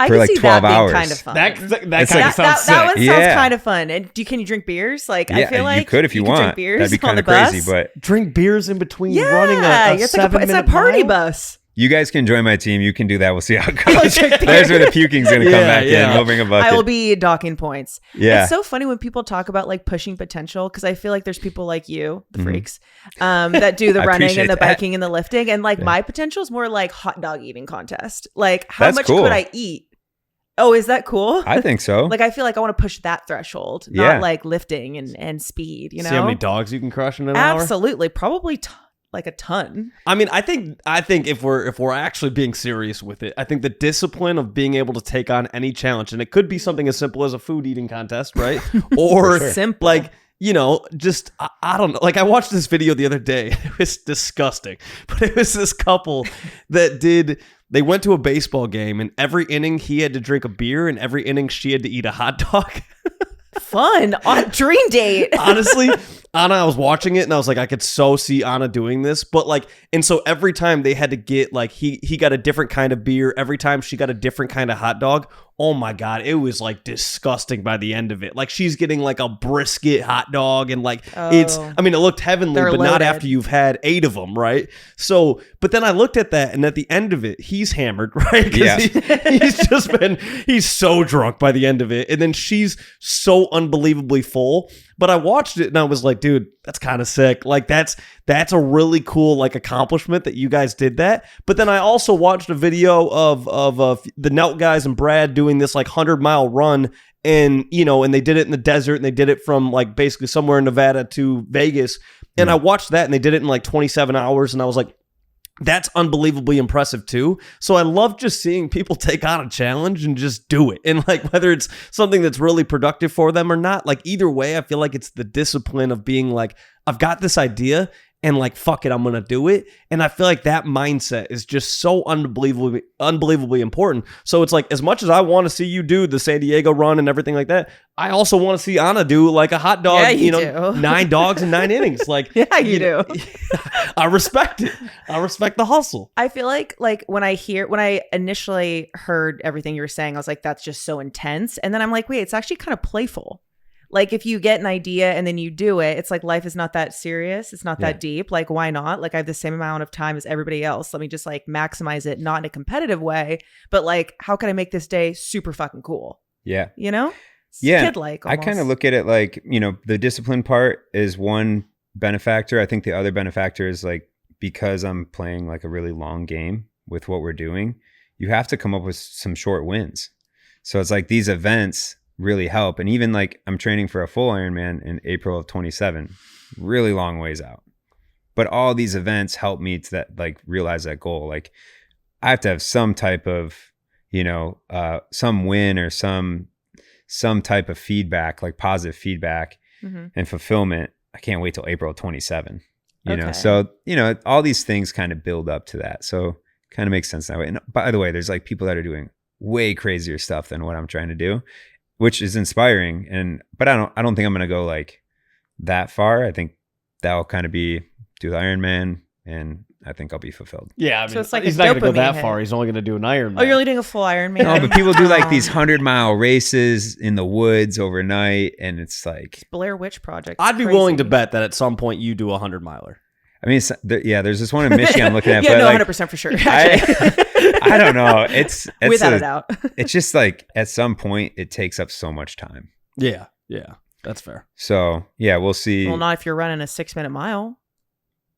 for like 12 hours. Kind of fun. That kind of sounds sick. That one sounds kind of fun. And can you drink beers? Like, I feel like you could if you want. Drink beers. That'd be kind of crazy, but drink beers in between running a it's 7-minute it's a party mile? bus. you guys can join my team. You can do that. We'll see how it goes. There's where the puking's going to come back in. We'll bring a bucket. I will be docking points. Yeah. It's so funny when people talk about like pushing potential, because I feel like there's people like you, the freaks, that do the running and the biking and the lifting. And like my potential is more like hot dog eating contest. Like how much could I eat? Oh, is that cool? I think so. Like I feel like I want to push that threshold, not like lifting and speed, you know? See how many dogs you can crush in an hour? Absolutely. Probably like a ton. I mean, I think if we're actually being serious with it, I think the discipline of being able to take on any challenge, and it could be something as simple as a food eating contest, right? Or simple. Like, you know, just I don't know. Like I watched this video the other day. It was disgusting, but it was this couple that they went to a baseball game, and every inning he had to drink a beer, and every inning she had to eat a hot dog. Fun on dream date. Honestly, Anna, I was watching it and I was like, I could so see Anna doing this. But like, and so every time they had to get like, he got a different kind of beer. Every time she got a different kind of hot dog. Oh my God. It was like disgusting by the end of it. Like she's getting like a brisket hot dog and like it looked heavenly, but not after you've had 8 of them. Right. So, but then I looked at that, and at the end of it, he's hammered, right? Yeah. He's so drunk by the end of it. And then she's so unbelievably full. But I watched it and I was like, dude, that's kind of sick. Like that's a really cool like accomplishment that you guys did that. But then I also watched a video of the Nelt guys and Brad doing this like 100-mile run, and you know, and they did it in the desert, and they did it from like basically somewhere in Nevada to Vegas. And I watched that, and they did it in like 27 hours, and I was like, that's unbelievably impressive too. So I love just seeing people take on a challenge and just do it. And like, whether it's something that's really productive for them or not, like either way, I feel like it's the discipline of being like, I've got this idea and like, fuck it, I'm going to do it. And I feel like that mindset is just so unbelievably important. So it's like, as much as I want to see you do the San Diego run and everything like that, I also want to see Anna do like a hot dog, Yeah, you do. 9 dogs in 9 innings. Like, Yeah, you do. I respect it. I respect the hustle. I feel like when I initially heard everything you were saying, I was like, that's just so intense. And then I'm like, wait, it's actually kind of playful. Like if you get an idea and then you do it, it's like life is not that serious. It's not that deep. Like why not? Like I have the same amount of time as everybody else. Let me just like maximize it, not in a competitive way, but like how can I make this day super fucking cool? Yeah. You know? Yeah. Kid-like I almost. kind of look at it like, the discipline part is one benefactor. I think the other benefactor is like, because I'm playing like a really long game with what we're doing, you have to come up with some short wins. So it's like these events really help. And even like I'm training for a full Ironman in April of 27, really long ways out. But all these events help me to that, like realize that goal. Like I have to have some type of, some win or some type of feedback, like positive feedback and fulfillment. I can't wait till April of 27, you know? So, all these things kind of build up to that. So kind of makes sense that way. And by the way, there's like people that are doing way crazier stuff than what I'm trying to do, which is inspiring. But I don't think I'm going to go like that far. I think that'll kind of be do the Ironman, and I think I'll be fulfilled. Yeah, I mean, so it's like he's a not going to go dopamine that hit. far. He's only going to do an Ironman. Oh, you're only doing a full Ironman? No, but people do like these 100-mile races in the woods overnight, and it's like Blair Witch Project. I'd be Crazy. willing to bet that at some point you do a 100-miler. I mean, there's this one in Michigan I'm looking at. Yeah, but no, like, 100% for sure. I don't know. It's Without a doubt. It's just like at some point it takes up so much time. Yeah, that's fair. So yeah, we'll see. Well, not if you're running a 6-minute mile.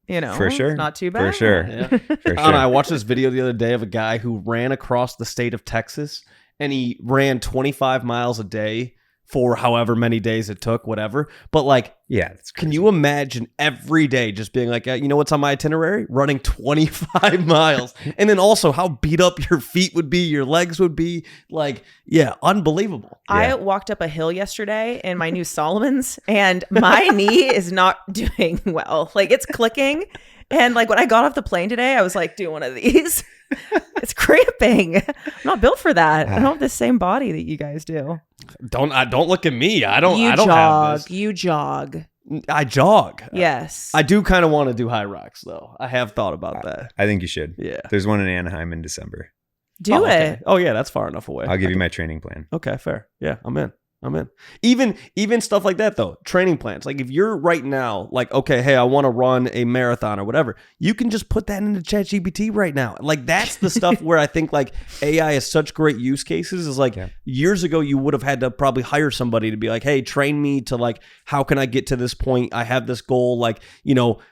For sure. It's not too bad. For sure. Yeah. For sure. I watched this video the other day of a guy who ran across the state of Texas, and he ran 25 miles a day for however many days it took, whatever. But like, yeah, that's crazy. Can you imagine every day just being like, you know what's on my itinerary? Running 25 miles. And then also how beat up your feet would be, your legs would be. Like, yeah, unbelievable. Yeah. I walked up a hill yesterday in my new Solomon's, and my knee is not doing well. Like it's clicking. And like when I got off the plane today, I was like, do one of these. It's cramping. I'm not built for that. I don't have the same body that you guys do. Don't look at me. I don't You have jog. this. You jog. I jog. Yes. I do kind of want to do high rocks though. I have thought about that. I think you should. Yeah. There's one in Anaheim in December. Do it. Okay. Oh yeah, that's far enough away. I'll give you my training plan. Okay, fair. Yeah, I'm in. Even stuff like that though, training plans. Like if you're right now, like, okay, hey, I want to run a marathon or whatever, you can just put that into ChatGPT right now. Like that's the stuff where I think like AI has such great use cases. Is like years ago you would have had to probably hire somebody to be like, hey, train me to like, how can I get to this point? I have this goal, like,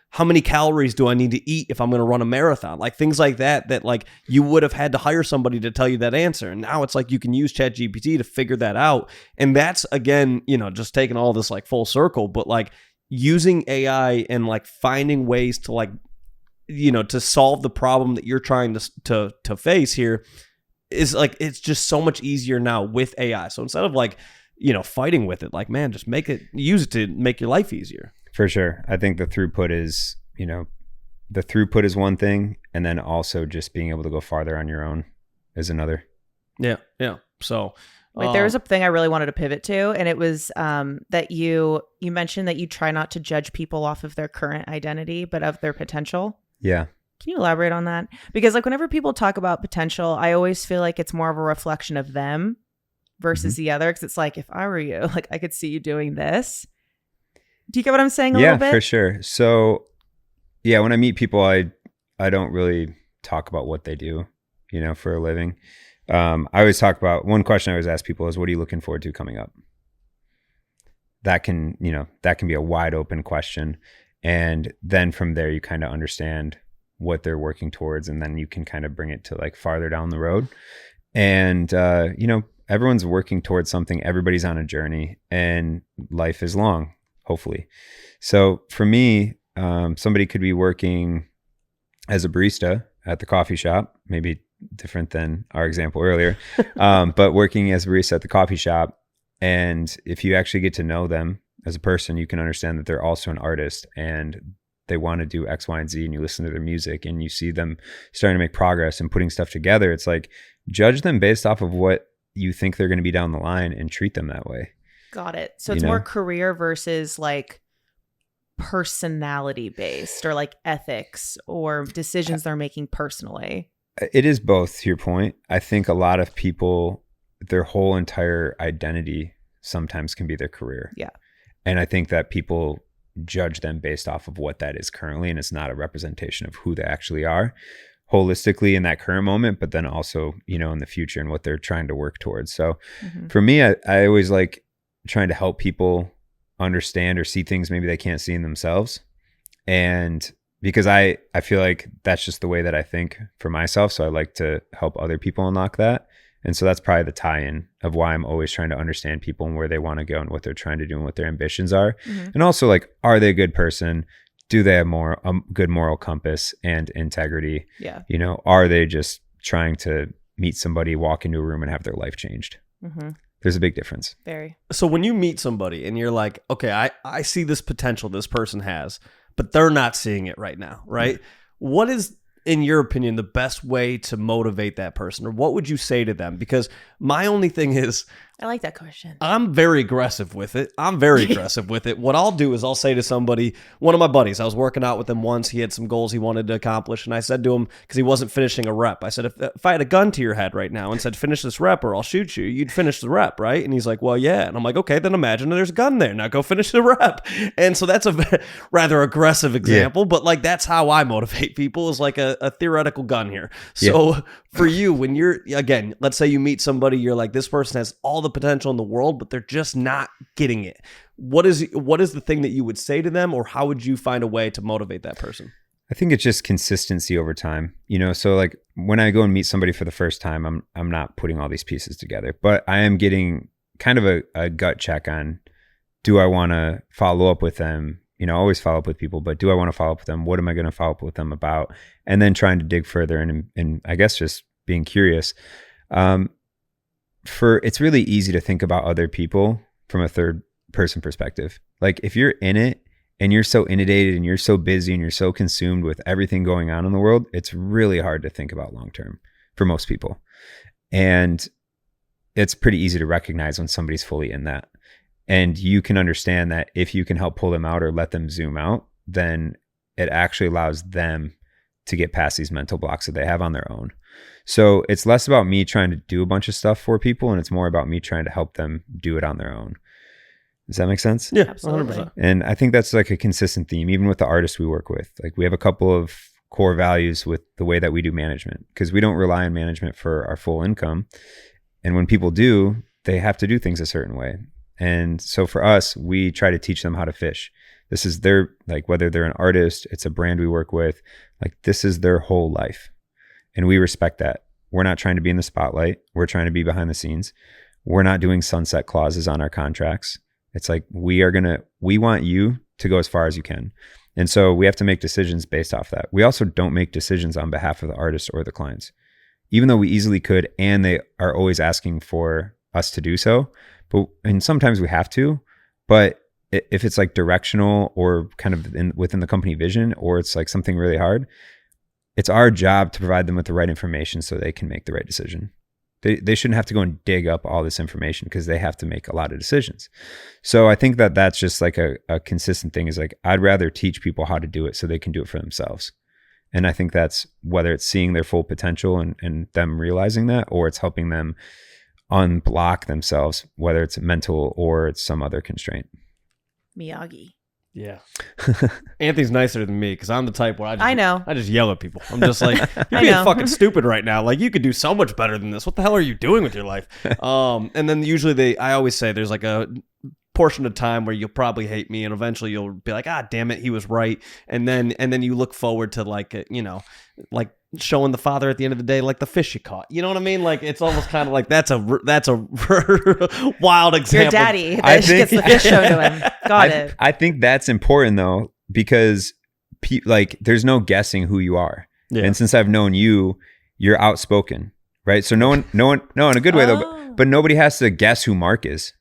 how many calories do I need to eat if I'm going to run a marathon? Like things like that like you would have had to hire somebody to tell you that answer. And now it's like you can use ChatGPT to figure that out. And that's, again, just taking all this like full circle, but like using AI and like finding ways to like, to solve the problem that you're trying to face here is like, it's just so much easier now with AI. So instead of like, fighting with it, like, man, just use it to make your life easier. For sure. I think the throughput is one thing, and then also just being able to go farther on your own is another. Yeah. So wait, there was a thing I really wanted to pivot to, and it was that you mentioned that you try not to judge people off of their current identity, but of their potential. Yeah. Can you elaborate on that? Because like whenever people talk about potential, I always feel like it's more of a reflection of them versus the other. Because it's like, if I were you, like I could see you doing this. Do you get what I'm saying a little bit? Yeah, for sure. So yeah, when I meet people, I don't really talk about what they do, for a living. I always talk about, one question I always ask people is, what are you looking forward to coming up? That can be a wide open question. And then from there, you kind of understand what they're working towards. And then you can kind of bring it to like farther down the road. And, everyone's working towards something. Everybody's on a journey, and life is long, hopefully. So for me, somebody could be working as a barista at the coffee shop, maybe different than our example earlier, but working as a barista at the coffee shop. And if you actually get to know them as a person, you can understand that they're also an artist, and they want to do X, Y, and Z, and you listen to their music and you see them starting to make progress and putting stuff together. It's like, judge them based off of what you think they're going to be down the line and treat them that way. Got it. So it's more career versus like personality based, or like ethics or decisions they're making personally. It is both, to your point. I think a lot of people, their whole entire identity sometimes can be their career. Yeah. And I think that people judge them based off of what that is currently, and it's not a representation of who they actually are holistically in that current moment, but then also, you know, in the future and what they're trying to work towards. So for me, I always like trying to help people understand or see things maybe they can't see in themselves. And because I feel like that's just the way that I think for myself. So I like to help other people unlock that. And so that's probably the tie-in of why I'm always trying to understand people and where they want to go and what they're trying to do and what their ambitions are. And also, like, are they a good person? Do they have a good moral compass and integrity? Yeah. You know, are they just trying to meet somebody, walk into a room and have their life changed? There's a big difference. Very. So when you meet somebody and you're like, okay, I see this potential this person has, but they're not seeing it right now, right? What is, in your opinion, the best way to motivate that person? Or what would you say to them? Because my only thing is, I like that question. I'm very aggressive with it. What I'll do is I'll say to somebody, one of my buddies, I was working out with him once. He had some goals he wanted to accomplish. And I said to him, because he wasn't finishing a rep, I said, if I had a gun to your head right now and said, finish this rep or I'll shoot you, you'd finish the rep, right? And he's like, well, yeah. And I'm like, okay, then imagine there's a gun there. Now go finish the rep. And so that's a rather aggressive example, but like, that's how I motivate people, is like a theoretical gun here. So for you, when you're, again, let's say you meet somebody, you're like, this person has all the potential in the world, but they're just not getting it. What is the thing that you would say to them, or how would you find a way to motivate that person? I think it's just consistency over time, you know? So like when I go and meet somebody for the first time, I'm not putting all these pieces together, but I am getting kind of a gut check on, do I want to follow up with them? You know, I always follow up with people, but do I want to follow up with them? What am I going to follow up with them about? And then trying to dig further and I guess just being curious. It's really easy to think about other people from a third person perspective. Like if you're in it and you're so inundated and you're so busy and you're so consumed with everything going on in the world, it's really hard to think about long-term for most people. And it's pretty easy to recognize when somebody's fully in that. And you can understand that if you can help pull them out or let them zoom out, then it actually allows them to get past these mental blocks that they have on their own. So it's less about me trying to do a bunch of stuff for people, and it's more about me trying to help them do it on their own. Does that make sense? Yeah, absolutely. 100%. And I think that's like a consistent theme, even with the artists we work with. Like we have a couple of core values with the way that we do management, because we don't rely on management for our full income. And when people do, they have to do things a certain way. And so for us, we try to teach them how to fish. This is their, like, whether they're an artist, it's a brand we work with, like this is their whole life. And we respect that. We're not trying to be in the spotlight. We're trying to be behind the scenes. We're not doing sunset clauses on our contracts. It's like, we want you to go as far as you can. And so we have to make decisions based off that. We also don't make decisions on behalf of the artists or the clients, even though we easily could, and they are always asking for us to do so. And sometimes we have to, but if it's like directional or kind of within the company vision, or it's like something really hard, it's our job to provide them with the right information so they can make the right decision. They shouldn't have to go and dig up all this information because they have to make a lot of decisions. So I think that that's just like a consistent thing, is like, I'd rather teach people how to do it so they can do it for themselves. And I think that's whether it's seeing their full potential and them realizing that, or it's helping them unblock themselves, whether it's mental or it's some other constraint. Miyagi. Yeah. Anthony's nicer than me because I'm the type where I know. I just yell at people. I'm just like, you're being fucking stupid right now. Like, you could do so much better than this. What the hell are you doing with your life? And then usually I always say there's like a portion of time where you'll probably hate me, and eventually you'll be like, ah, damn it, he was right. And then you look forward to like, like showing the father at the end of the day, like the fish you caught. You know what I mean? Like, it's almost kind of like that's a wild example. Your daddy that gets the fish shown to him. Got it. I think that's important though, because like there's no guessing who you are. Yeah. And since I've known you, you're outspoken, right? So no one, in a good way though, but nobody has to guess who Mark is.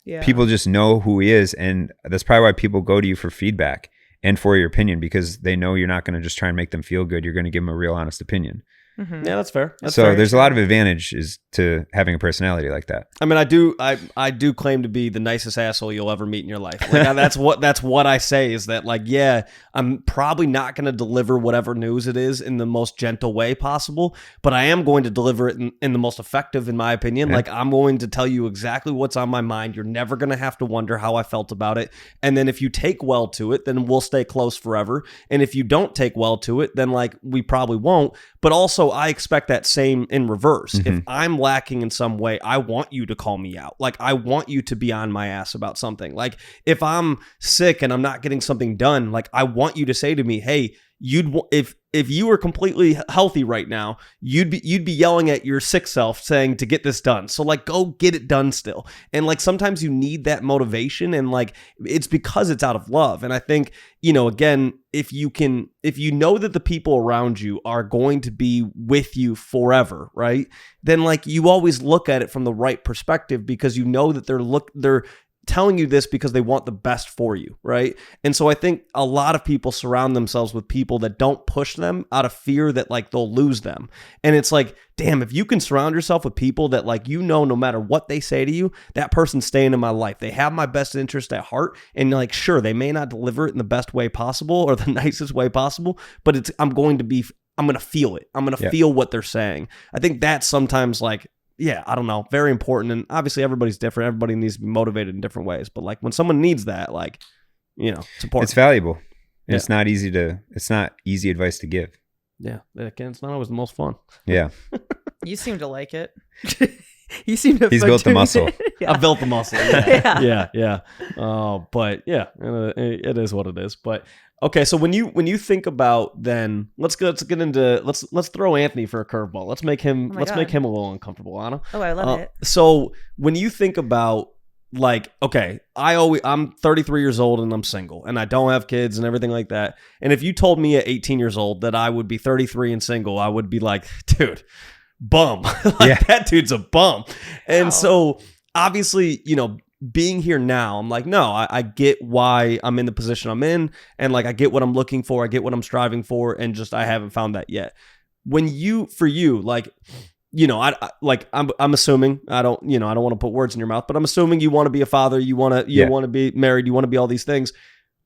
Yeah. People just know who he is. And that's probably why people go to you for feedback. and for your opinion, because they know you're not going to just try and make them feel good. You're going to give them a real honest opinion. Mm-hmm. Yeah, that's fair. That's so fair. there's a lot of advantages to having a personality like that. I mean, I do claim to be the nicest asshole you'll ever meet in your life. Like, that's what I say is that, like, yeah, I'm probably not going to deliver whatever news it is in the most gentle way possible, but I am going to deliver it in the most effective, in my opinion. Yeah. Like, I'm going to tell you exactly what's on my mind. You're never going to have to wonder how I felt about it. And then if you take well to it, then we'll stay close forever. And if you don't take well to it, then like we probably won't. But also, I expect that same in reverse. Mm-hmm. If I'm lacking in some way, I want you to call me out. Like, I want you to be on my ass about something. Like, if I'm sick and I'm not getting something done, like, I want you to say to me, hey, if you were completely healthy right now, you'd be yelling at your sick self saying to get this done. So like, go get it done still. And like, sometimes you need that motivation, and like, it's because it's out of love. And I think, again, if you know that the people around you are going to be with you forever, right? Then like, you always look at it from the right perspective, because you know that they're telling you this because they want the best for you, right? And so I think a lot of people surround themselves with people that don't push them out of fear that like they'll lose them. And it's like, damn, if you can surround yourself with people that like, no matter what they say to you, that person's staying in my life. They have my best interest at heart. And like, sure, they may not deliver it in the best way possible or the nicest way possible, but I'm going to feel it. I'm going to feel what they're saying. I think that's sometimes like, yeah, I don't know, very important. And obviously everybody's different. Everybody needs to be motivated in different ways. But like, when someone needs that, like, it's important. It's valuable. Yeah. It's not easy advice to give. Yeah. Again, it's not always the most fun. Yeah. You seem to like it. You seem to. He's built the muscle. Yeah. I built the muscle. Yeah. Yeah. But yeah, it is what it is. But okay, so when you think about, then let's get into let's throw Anthony for a curveball. Let's make him make him a little uncomfortable, Anna. Oh, I love it. So when you think about, like, okay, I'm 33 years old and I'm single and I don't have kids and everything like that. And if you told me at 18 years old that I would be 33 and single, I would be like, dude, bum. That dude's a bum. And so obviously, being here now, I'm like, no, I get why I'm in the position I'm in, and like, I get what I'm looking for, I get what I'm striving for, and just I haven't found that yet. For you, like, I'm assuming, I don't want to put words in your mouth, but I'm assuming you want to be a father, you want to be married, you want to be all these things.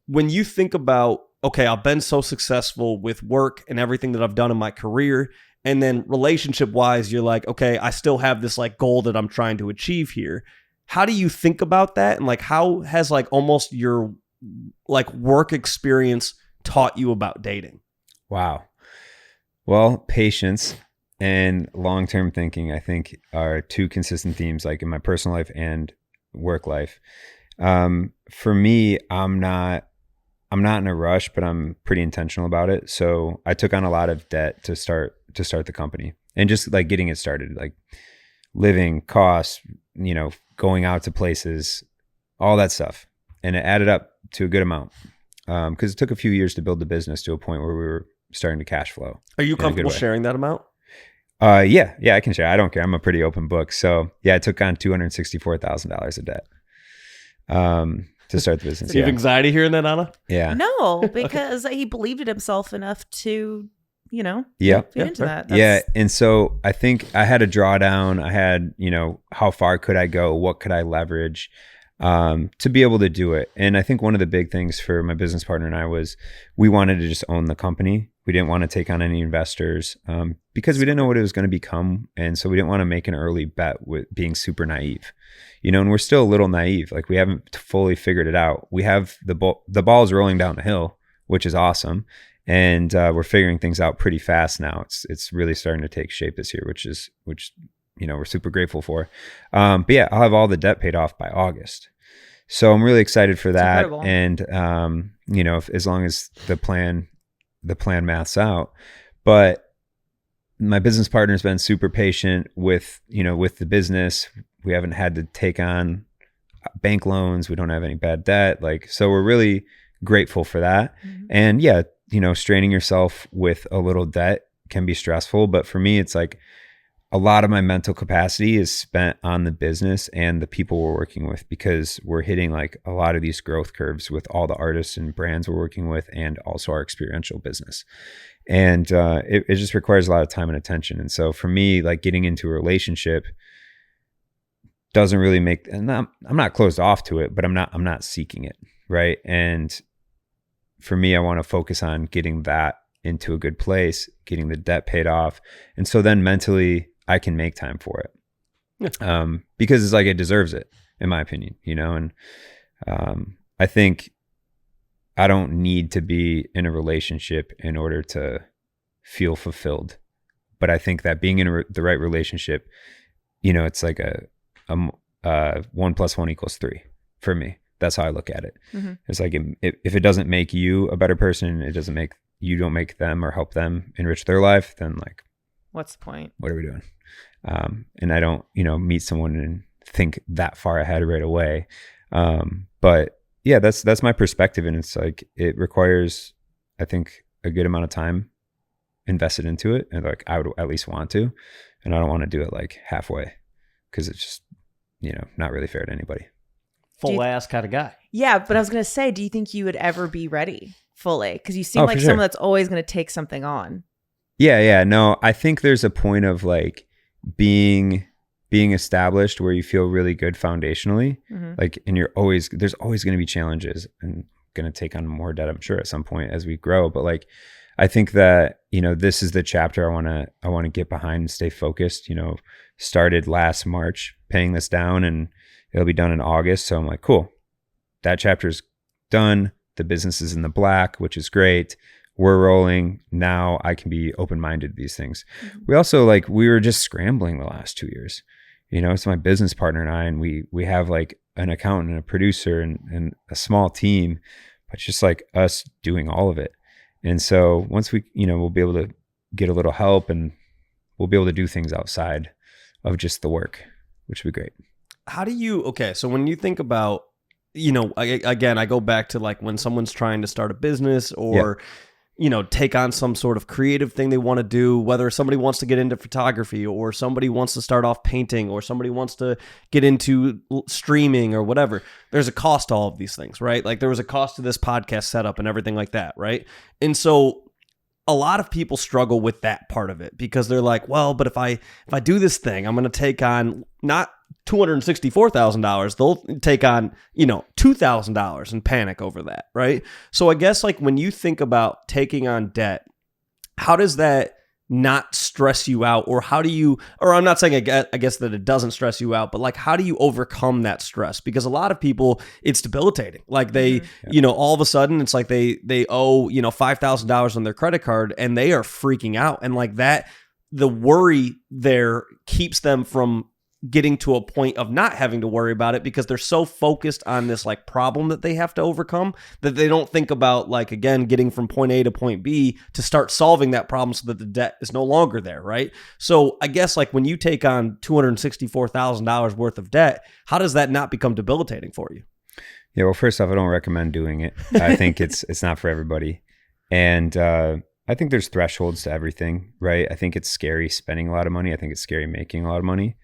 When you think about, okay, I've been so successful with work and everything that I've done in my career, and then relationship wise, you're like, okay, I still have this like goal that I'm trying to achieve here. How do you think about that? And like, how has like almost your like work experience taught you about dating? Wow. Well, patience and long-term thinking, I think, are two consistent themes, like in my personal life and work life. For me, I'm not in a rush, but I'm pretty intentional about it. So I took on a lot of debt to start the company, and just like getting it started, like living costs, going out to places, all that stuff. And it added up to a good amount, because it took a few years to build the business to a point where we were starting to cash flow. Are you comfortable sharing that amount? Yeah, I can share. I don't care. I'm a pretty open book. So yeah, I took on $264,000 of debt to start the business. Do you have anxiety hearing that, Anna? Yeah. No, because he believed in himself enough to, get into that. Yeah. And so I think I had a drawdown. I had, how far could I go? What could I leverage to be able to do it? And I think one of the big things for my business partner and I was, we wanted to just own the company. We didn't want to take on any investors because we didn't know what it was going to become. And so we didn't want to make an early bet with being super naive, and we're still a little naive. Like, we haven't fully figured it out. We have the ball's rolling down the hill, which is awesome. And we're figuring things out pretty fast now. It's really starting to take shape this year, which we're super grateful for. But yeah, I'll have all the debt paid off by August. So I'm really excited for that. And as long as the plan maths out. But my business partner's been super patient with the business. We haven't had to take on bank loans. We don't have any bad debt. So we're really grateful for that. Mm-hmm. And yeah, straining yourself with a little debt can be stressful. But for me, it's like, a lot of my mental capacity is spent on the business and the people we're working with, because we're hitting like a lot of these growth curves with all the artists and brands we're working with, and also our experiential business. And it just requires a lot of time and attention. And so for me, like getting into a relationship doesn't really make, and I'm not closed off to it, but I'm not seeking it. Right. And for me, I want to focus on getting that into a good place, getting the debt paid off. And so then mentally I can make time for it. Yeah. Because it's like, it deserves it, in my opinion, you know? And I think I don't need to be in a relationship in order to feel fulfilled. But I think that being in the right relationship, you know, it's like a 1 + 1 = 3 for me. That's how I look at it. Mm-hmm. It's like, if it doesn't make you a better person, you don't make them or help them enrich their life, then like, what's the point? What are we doing? And I don't, you know, meet someone and think that far ahead right away. But yeah, that's my perspective. And it's like, it requires, I think, a good amount of time invested into it. And like, I would at least want to, and I don't want to do it like halfway, because it's just, you know, not really fair to anybody. Full ass kind of guy. Yeah. But I was going to say, do you think you would ever be ready fully? Because you seem like someone that's always going to take something on. Yeah. No, I think there's a point of like being established where you feel really good foundationally. Mm-hmm. Like, and there's always going to be challenges, and going to take on more debt, I'm sure, at some point as we grow. But like, I think that, you know, this is the chapter I want to get behind and stay focused. You know, started last March paying this down, and it'll be done in August. So I'm like, cool, that chapter's done. The business is in the black, which is great. We're rolling. Now I can be open-minded to these things. Mm-hmm. We also we were just scrambling the last 2 years. You know, it's my business partner and I, and we have like an accountant and a producer and a small team, but it's just like us doing all of it. And so once we, you know, we'll be able to get a little help, and we'll be able to do things outside of just the work, which would be great. How do you, so when you think about, you know, I go back to like when someone's trying to start a business or, you know, take on some sort of creative thing they want to do, whether somebody wants to get into photography, or somebody wants to start off painting, or somebody wants to get into streaming or whatever. There's a cost to all of these things, right? Like there was a cost to this podcast setup and everything like that, right? And so a lot of people struggle with that part of it, because they're like, well, but if I do this thing, I'm going to take on not $264,000, they'll take on, you know, $2,000 and panic over that, right? So I guess like when you think about taking on debt, how does that not stress you out? Or how do you, or I'm not saying I guess that it doesn't stress you out, but like how do you overcome that stress? Because a lot of people, it's debilitating. Like they, you know, all of a sudden it's like they owe, you know, $5,000 on their credit card, and they are freaking out. And like that, the worry there keeps them from getting to a point of not having to worry about it, because they're so focused on this like problem that they have to overcome that they don't think about, like, again, getting from point A to point B to start solving that problem so that the debt is no longer there, right? So I guess like when you take on $264,000 worth of debt, how does that not become debilitating for you? Yeah, well, first off, I don't recommend doing it. I think it's not for everybody. And I think there's thresholds to everything, right? I think it's scary spending a lot of money. I think it's scary making a lot of money.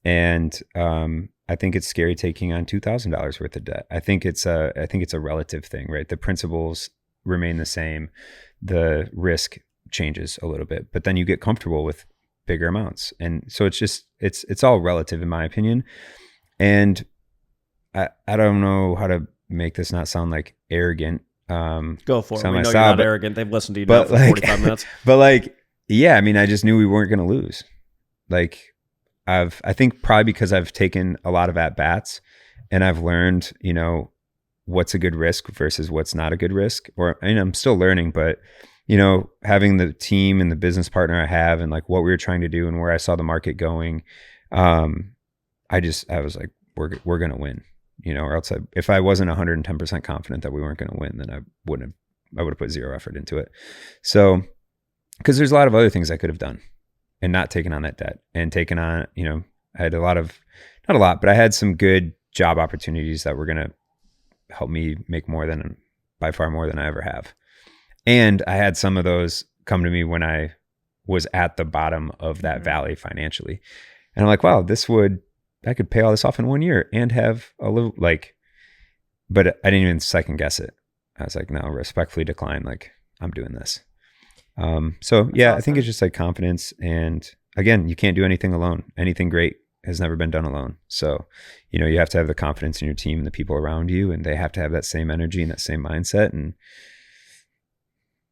And I think it's scary taking on $2,000 worth of debt. I think it's a relative thing, right? The principles remain the same. The risk changes a little bit, but then you get comfortable with bigger amounts. And so it's all relative, in my opinion. And I don't know how to make this not sound like arrogant. Go for it. We know you're not arrogant. They've listened to you now for 45 minutes. But like, yeah, I mean, I just knew we weren't going to lose. Like, I think probably because I've taken a lot of at-bats, and I've learned, you know, what's a good risk versus what's not a good risk. I'm still learning, but, you know, having the team and the business partner I have, and like what we were trying to do and where I saw the market going, I was like, we're going to win, you know, or else if I wasn't 110% confident that we weren't going to win, then I would have put zero effort into it. So, because there's a lot of other things I could have done and not taken on that debt, and taken on, you know, I had not a lot, but I had some good job opportunities that were going to help me make by far more than I ever have. And I had some of those come to me when I was at the bottom of that valley financially. And I'm like, wow, I could pay all this off in 1 year and have a little but I didn't even second guess it. I was like, no, respectfully decline. Like, I'm doing this. So yeah, awesome. I think it's just like confidence. And again, you can't do anything alone. Anything great has never been done alone. So, you have to have the confidence in your team and the people around you, and they have to have that same energy and that same mindset. And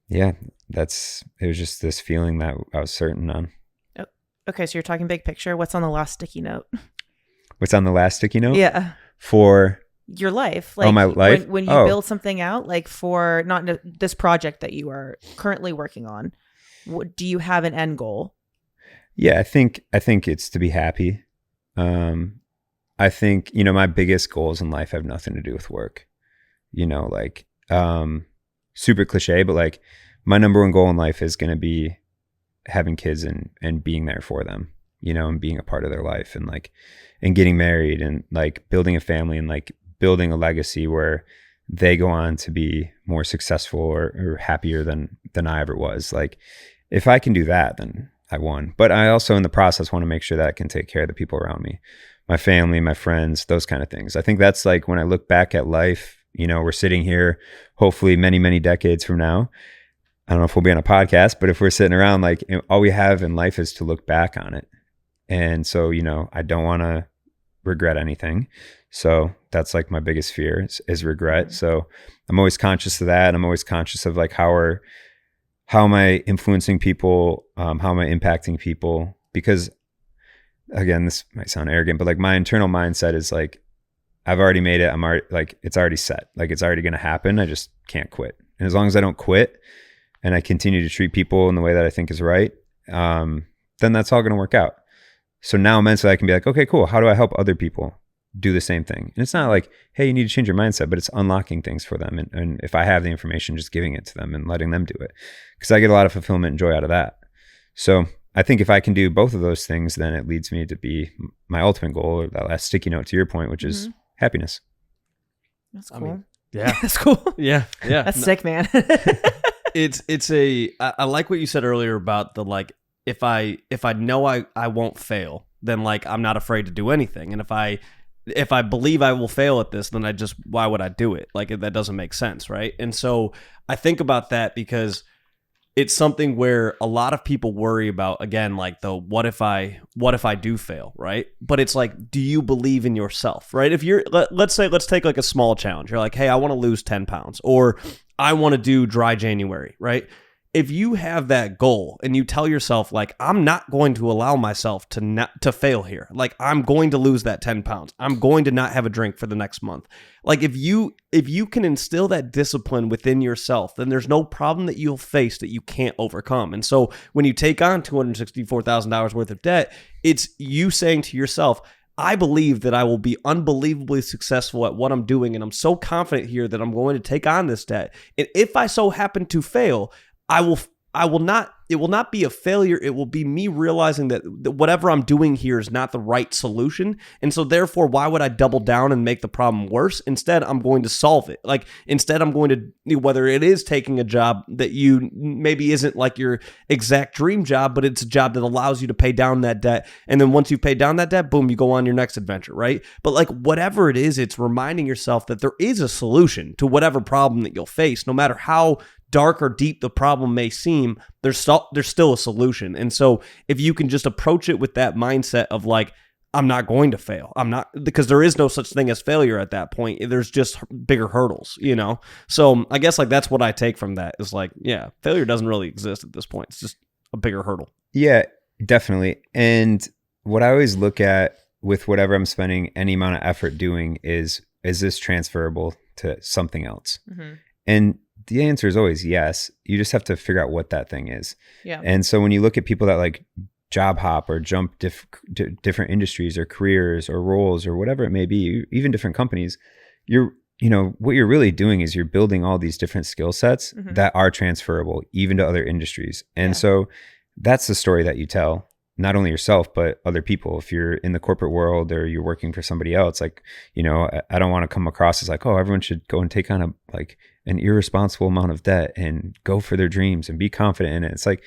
yeah, it was just this feeling that I was certain on. Oh, okay. So you're talking big picture. What's on the last sticky note? What's on the last sticky note? Yeah. For your life. Like, my life? When you build something out, like for not this project that you are currently working on, do you have an end goal? Yeah, I think it's to be happy. I think, my biggest goals in life have nothing to do with work. Super cliche, but like my number one goal in life is going to be having kids and being there for them, and being a part of their life, and like, and getting married, and like building a family, and like building a legacy where they go on to be more successful or happier than I ever was. Like, if I can do that, then I won. But I also in the process want to make sure that I can take care of the people around me, my family, my friends, those kind of things. I think that's like when I look back at life, we're sitting here hopefully many, many decades from now. I don't know if we'll be on a podcast, but if we're sitting around, like, all we have in life is to look back on it. And so, I don't want to regret anything. So that's like my biggest fear is regret. So I'm always conscious of that. I'm always conscious of like, how am I influencing people? How am I impacting people? Because again, this might sound arrogant, but like my internal mindset is like, I've already made it. I'm already like, it's already set. Like, it's already going to happen. I just can't quit. And as long as I don't quit and I continue to treat people in the way that I think is right, then that's all going to work out. So now mentally I can be like, okay, cool. How do I help other people do the same thing? And it's not like, hey, you need to change your mindset, but it's unlocking things for them. And if I have the information, just giving it to them and letting them do it, because I get a lot of fulfillment and joy out of that. So I think if I can do both of those things, then it leads me to be my ultimate goal, or that last sticky note to your point, which is happiness. That's cool. I mean, yeah. That's cool. Yeah. That's sick, man. I like what you said earlier about the, like, if I know I won't fail, then like I'm not afraid to do anything. And if I believe I will fail at this, then why would I do it? Like, that doesn't make sense, right? And so I think about that because it's something where a lot of people worry about, again, like the what if I do fail, right? But it's like, do you believe in yourself, right? If you're, let's take like a small challenge. You're like, hey, I want to lose 10 pounds, or I want to do dry January, right? If you have that goal and you tell yourself, like, I'm not going to allow myself to fail here. Like, I'm going to lose that 10 pounds. I'm going to not have a drink for the next month. Like, if you can instill that discipline within yourself, then there's no problem that you'll face that you can't overcome. And so when you take on $264,000 worth of debt, it's you saying to yourself, I believe that I will be unbelievably successful at what I'm doing. And I'm so confident here that I'm going to take on this debt. And if I so happen to fail, it will not be a failure. It will be me realizing that whatever I'm doing here is not the right solution. And so therefore, why would I double down and make the problem worse? Instead, I'm going to solve it. Like, instead, I'm going to, whether it is taking a job that you maybe isn't like your exact dream job, but it's a job that allows you to pay down that debt. And then once you pay down that debt, boom, you go on your next adventure, right? But like, whatever it is, it's reminding yourself that there is a solution to whatever problem that you'll face, no matter how dark or deep the problem may seem, there's still a solution. And so if you can just approach it with that mindset of like, I'm not going to fail. I'm not, because there is no such thing as failure at that point. There's just bigger hurdles, So I guess like that's what I take from that is like, yeah, failure doesn't really exist at this point. It's just a bigger hurdle. Yeah, definitely. And what I always look at with whatever I'm spending any amount of effort doing is this transferable to something else? Mm-hmm. And the answer is always yes. You just have to figure out what that thing is. Yeah. And so when you look at people that like job hop or jump different industries or careers or roles or whatever it may be, even different companies, what you're really doing is you're building all these different skill sets that are transferable even to other industries. And so that's the story that you tell, not only yourself, but other people. If you're in the corporate world or you're working for somebody else, like, I don't want to come across as like, oh, everyone should go and take on an irresponsible amount of debt and go for their dreams and be confident in it. It's like,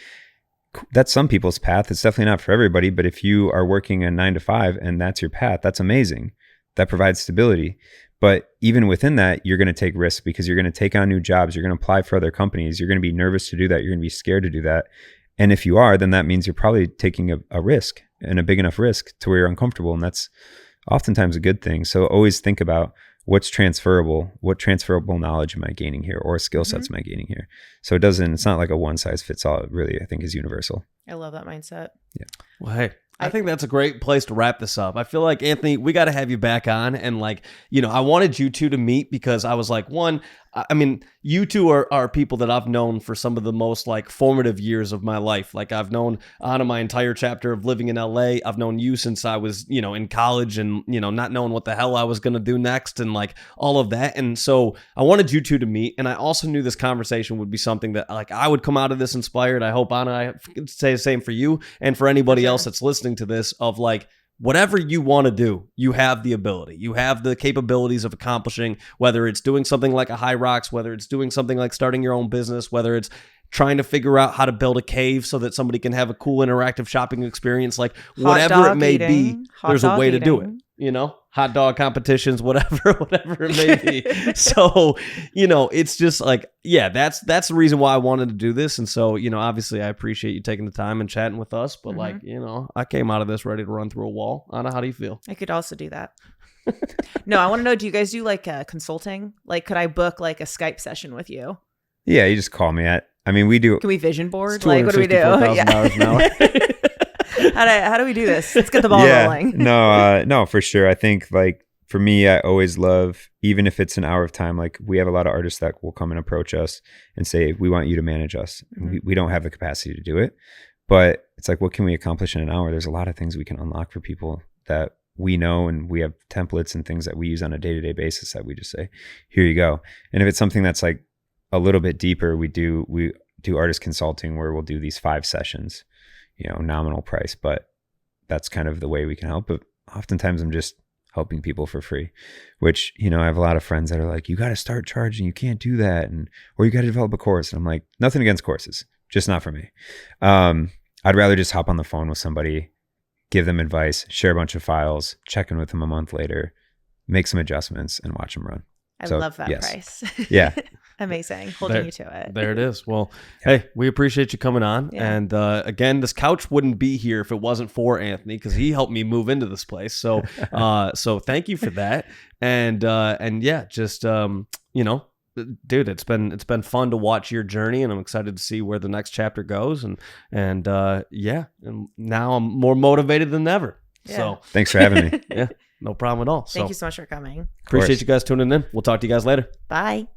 that's some people's path. It's definitely not for everybody, but if you are working a 9 to 5 and that's your path, that's amazing. That provides stability. But even within that, you're going to take risks because you're going to take on new jobs. You're going to apply for other companies. You're going to be nervous to do that. You're going to be scared to do that. And if you are, then that means you're probably taking a risk, and a big enough risk to where you're uncomfortable. And that's oftentimes a good thing. So always think about what's transferable, what transferable knowledge am I gaining here, or skill sets am I gaining here? So it's not like a one size fits all. It really, I think, is universal. I love that mindset. Yeah. Well, hey, I think that's a great place to wrap this up. I feel like, Anthony, we got to have you back on. And like, I wanted you two to meet because I was like, one, I mean, you two are people that I've known for some of the most like formative years of my life. Like I've known Anna my entire chapter of living in LA. I've known you since I was, in college and, not knowing what the hell I was going to do next and like all of that. And so I wanted you two to meet. And I also knew this conversation would be something that like I would come out of this inspired. I hope Anna, I could say the same for you and for anybody else that's listening to this of like, whatever you want to do, you have the ability. You have the capabilities of accomplishing, whether it's doing something like a High Rocks, whether it's doing something like starting your own business, whether it's trying to figure out how to build a cave so that somebody can have a cool interactive shopping experience, like whatever it may be, there's a way to do it. Hot dog competitions, whatever it may be. So, it's just like, yeah, that's the reason why I wanted to do this. And so, obviously I appreciate you taking the time and chatting with us, but like, I came out of this ready to run through a wall. Anna, how do you feel? I could also do that. No, I want to know, do you guys do like consulting? Like, could I book like a Skype session with you? Yeah, you just call me we do. Can we vision board? Like, what do we do? Yeah. How do we do this? Let's get the ball rolling. No, for sure. I think like for me, I always love, even if it's an hour of time, like we have a lot of artists that will come and approach us and say, we want you to manage us. Mm-hmm. We don't have the capacity to do it, but it's like, what can we accomplish in an hour? There's a lot of things we can unlock for people that we know, and we have templates and things that we use on a day-to-day basis that we just say, here you go. And if it's something that's like a little bit deeper, we do artist consulting where we'll do these 5 sessions, nominal price, but that's kind of the way we can help. But oftentimes I'm just helping people for free, which, I have a lot of friends that are like, you got to start charging, you can't do that. Or you got to develop a course. And I'm like, nothing against courses, just not for me. I'd rather just hop on the phone with somebody, give them advice, share a bunch of files, check in with them a month later, make some adjustments and watch them run. I love that price. Yeah. Amazing. Holding you to it. There it is. Well, hey, we appreciate you coming on. Yeah. And again, this couch wouldn't be here if it wasn't for Anthony, because he helped me move into this place. So so thank you for that. And yeah, just dude, it's been fun to watch your journey, and I'm excited to see where the next chapter goes. And yeah, and now I'm more motivated than ever. Yeah. So thanks for having me. Yeah, no problem at all. Thank you so much for coming. Appreciate you guys tuning in. We'll talk to you guys later. Bye.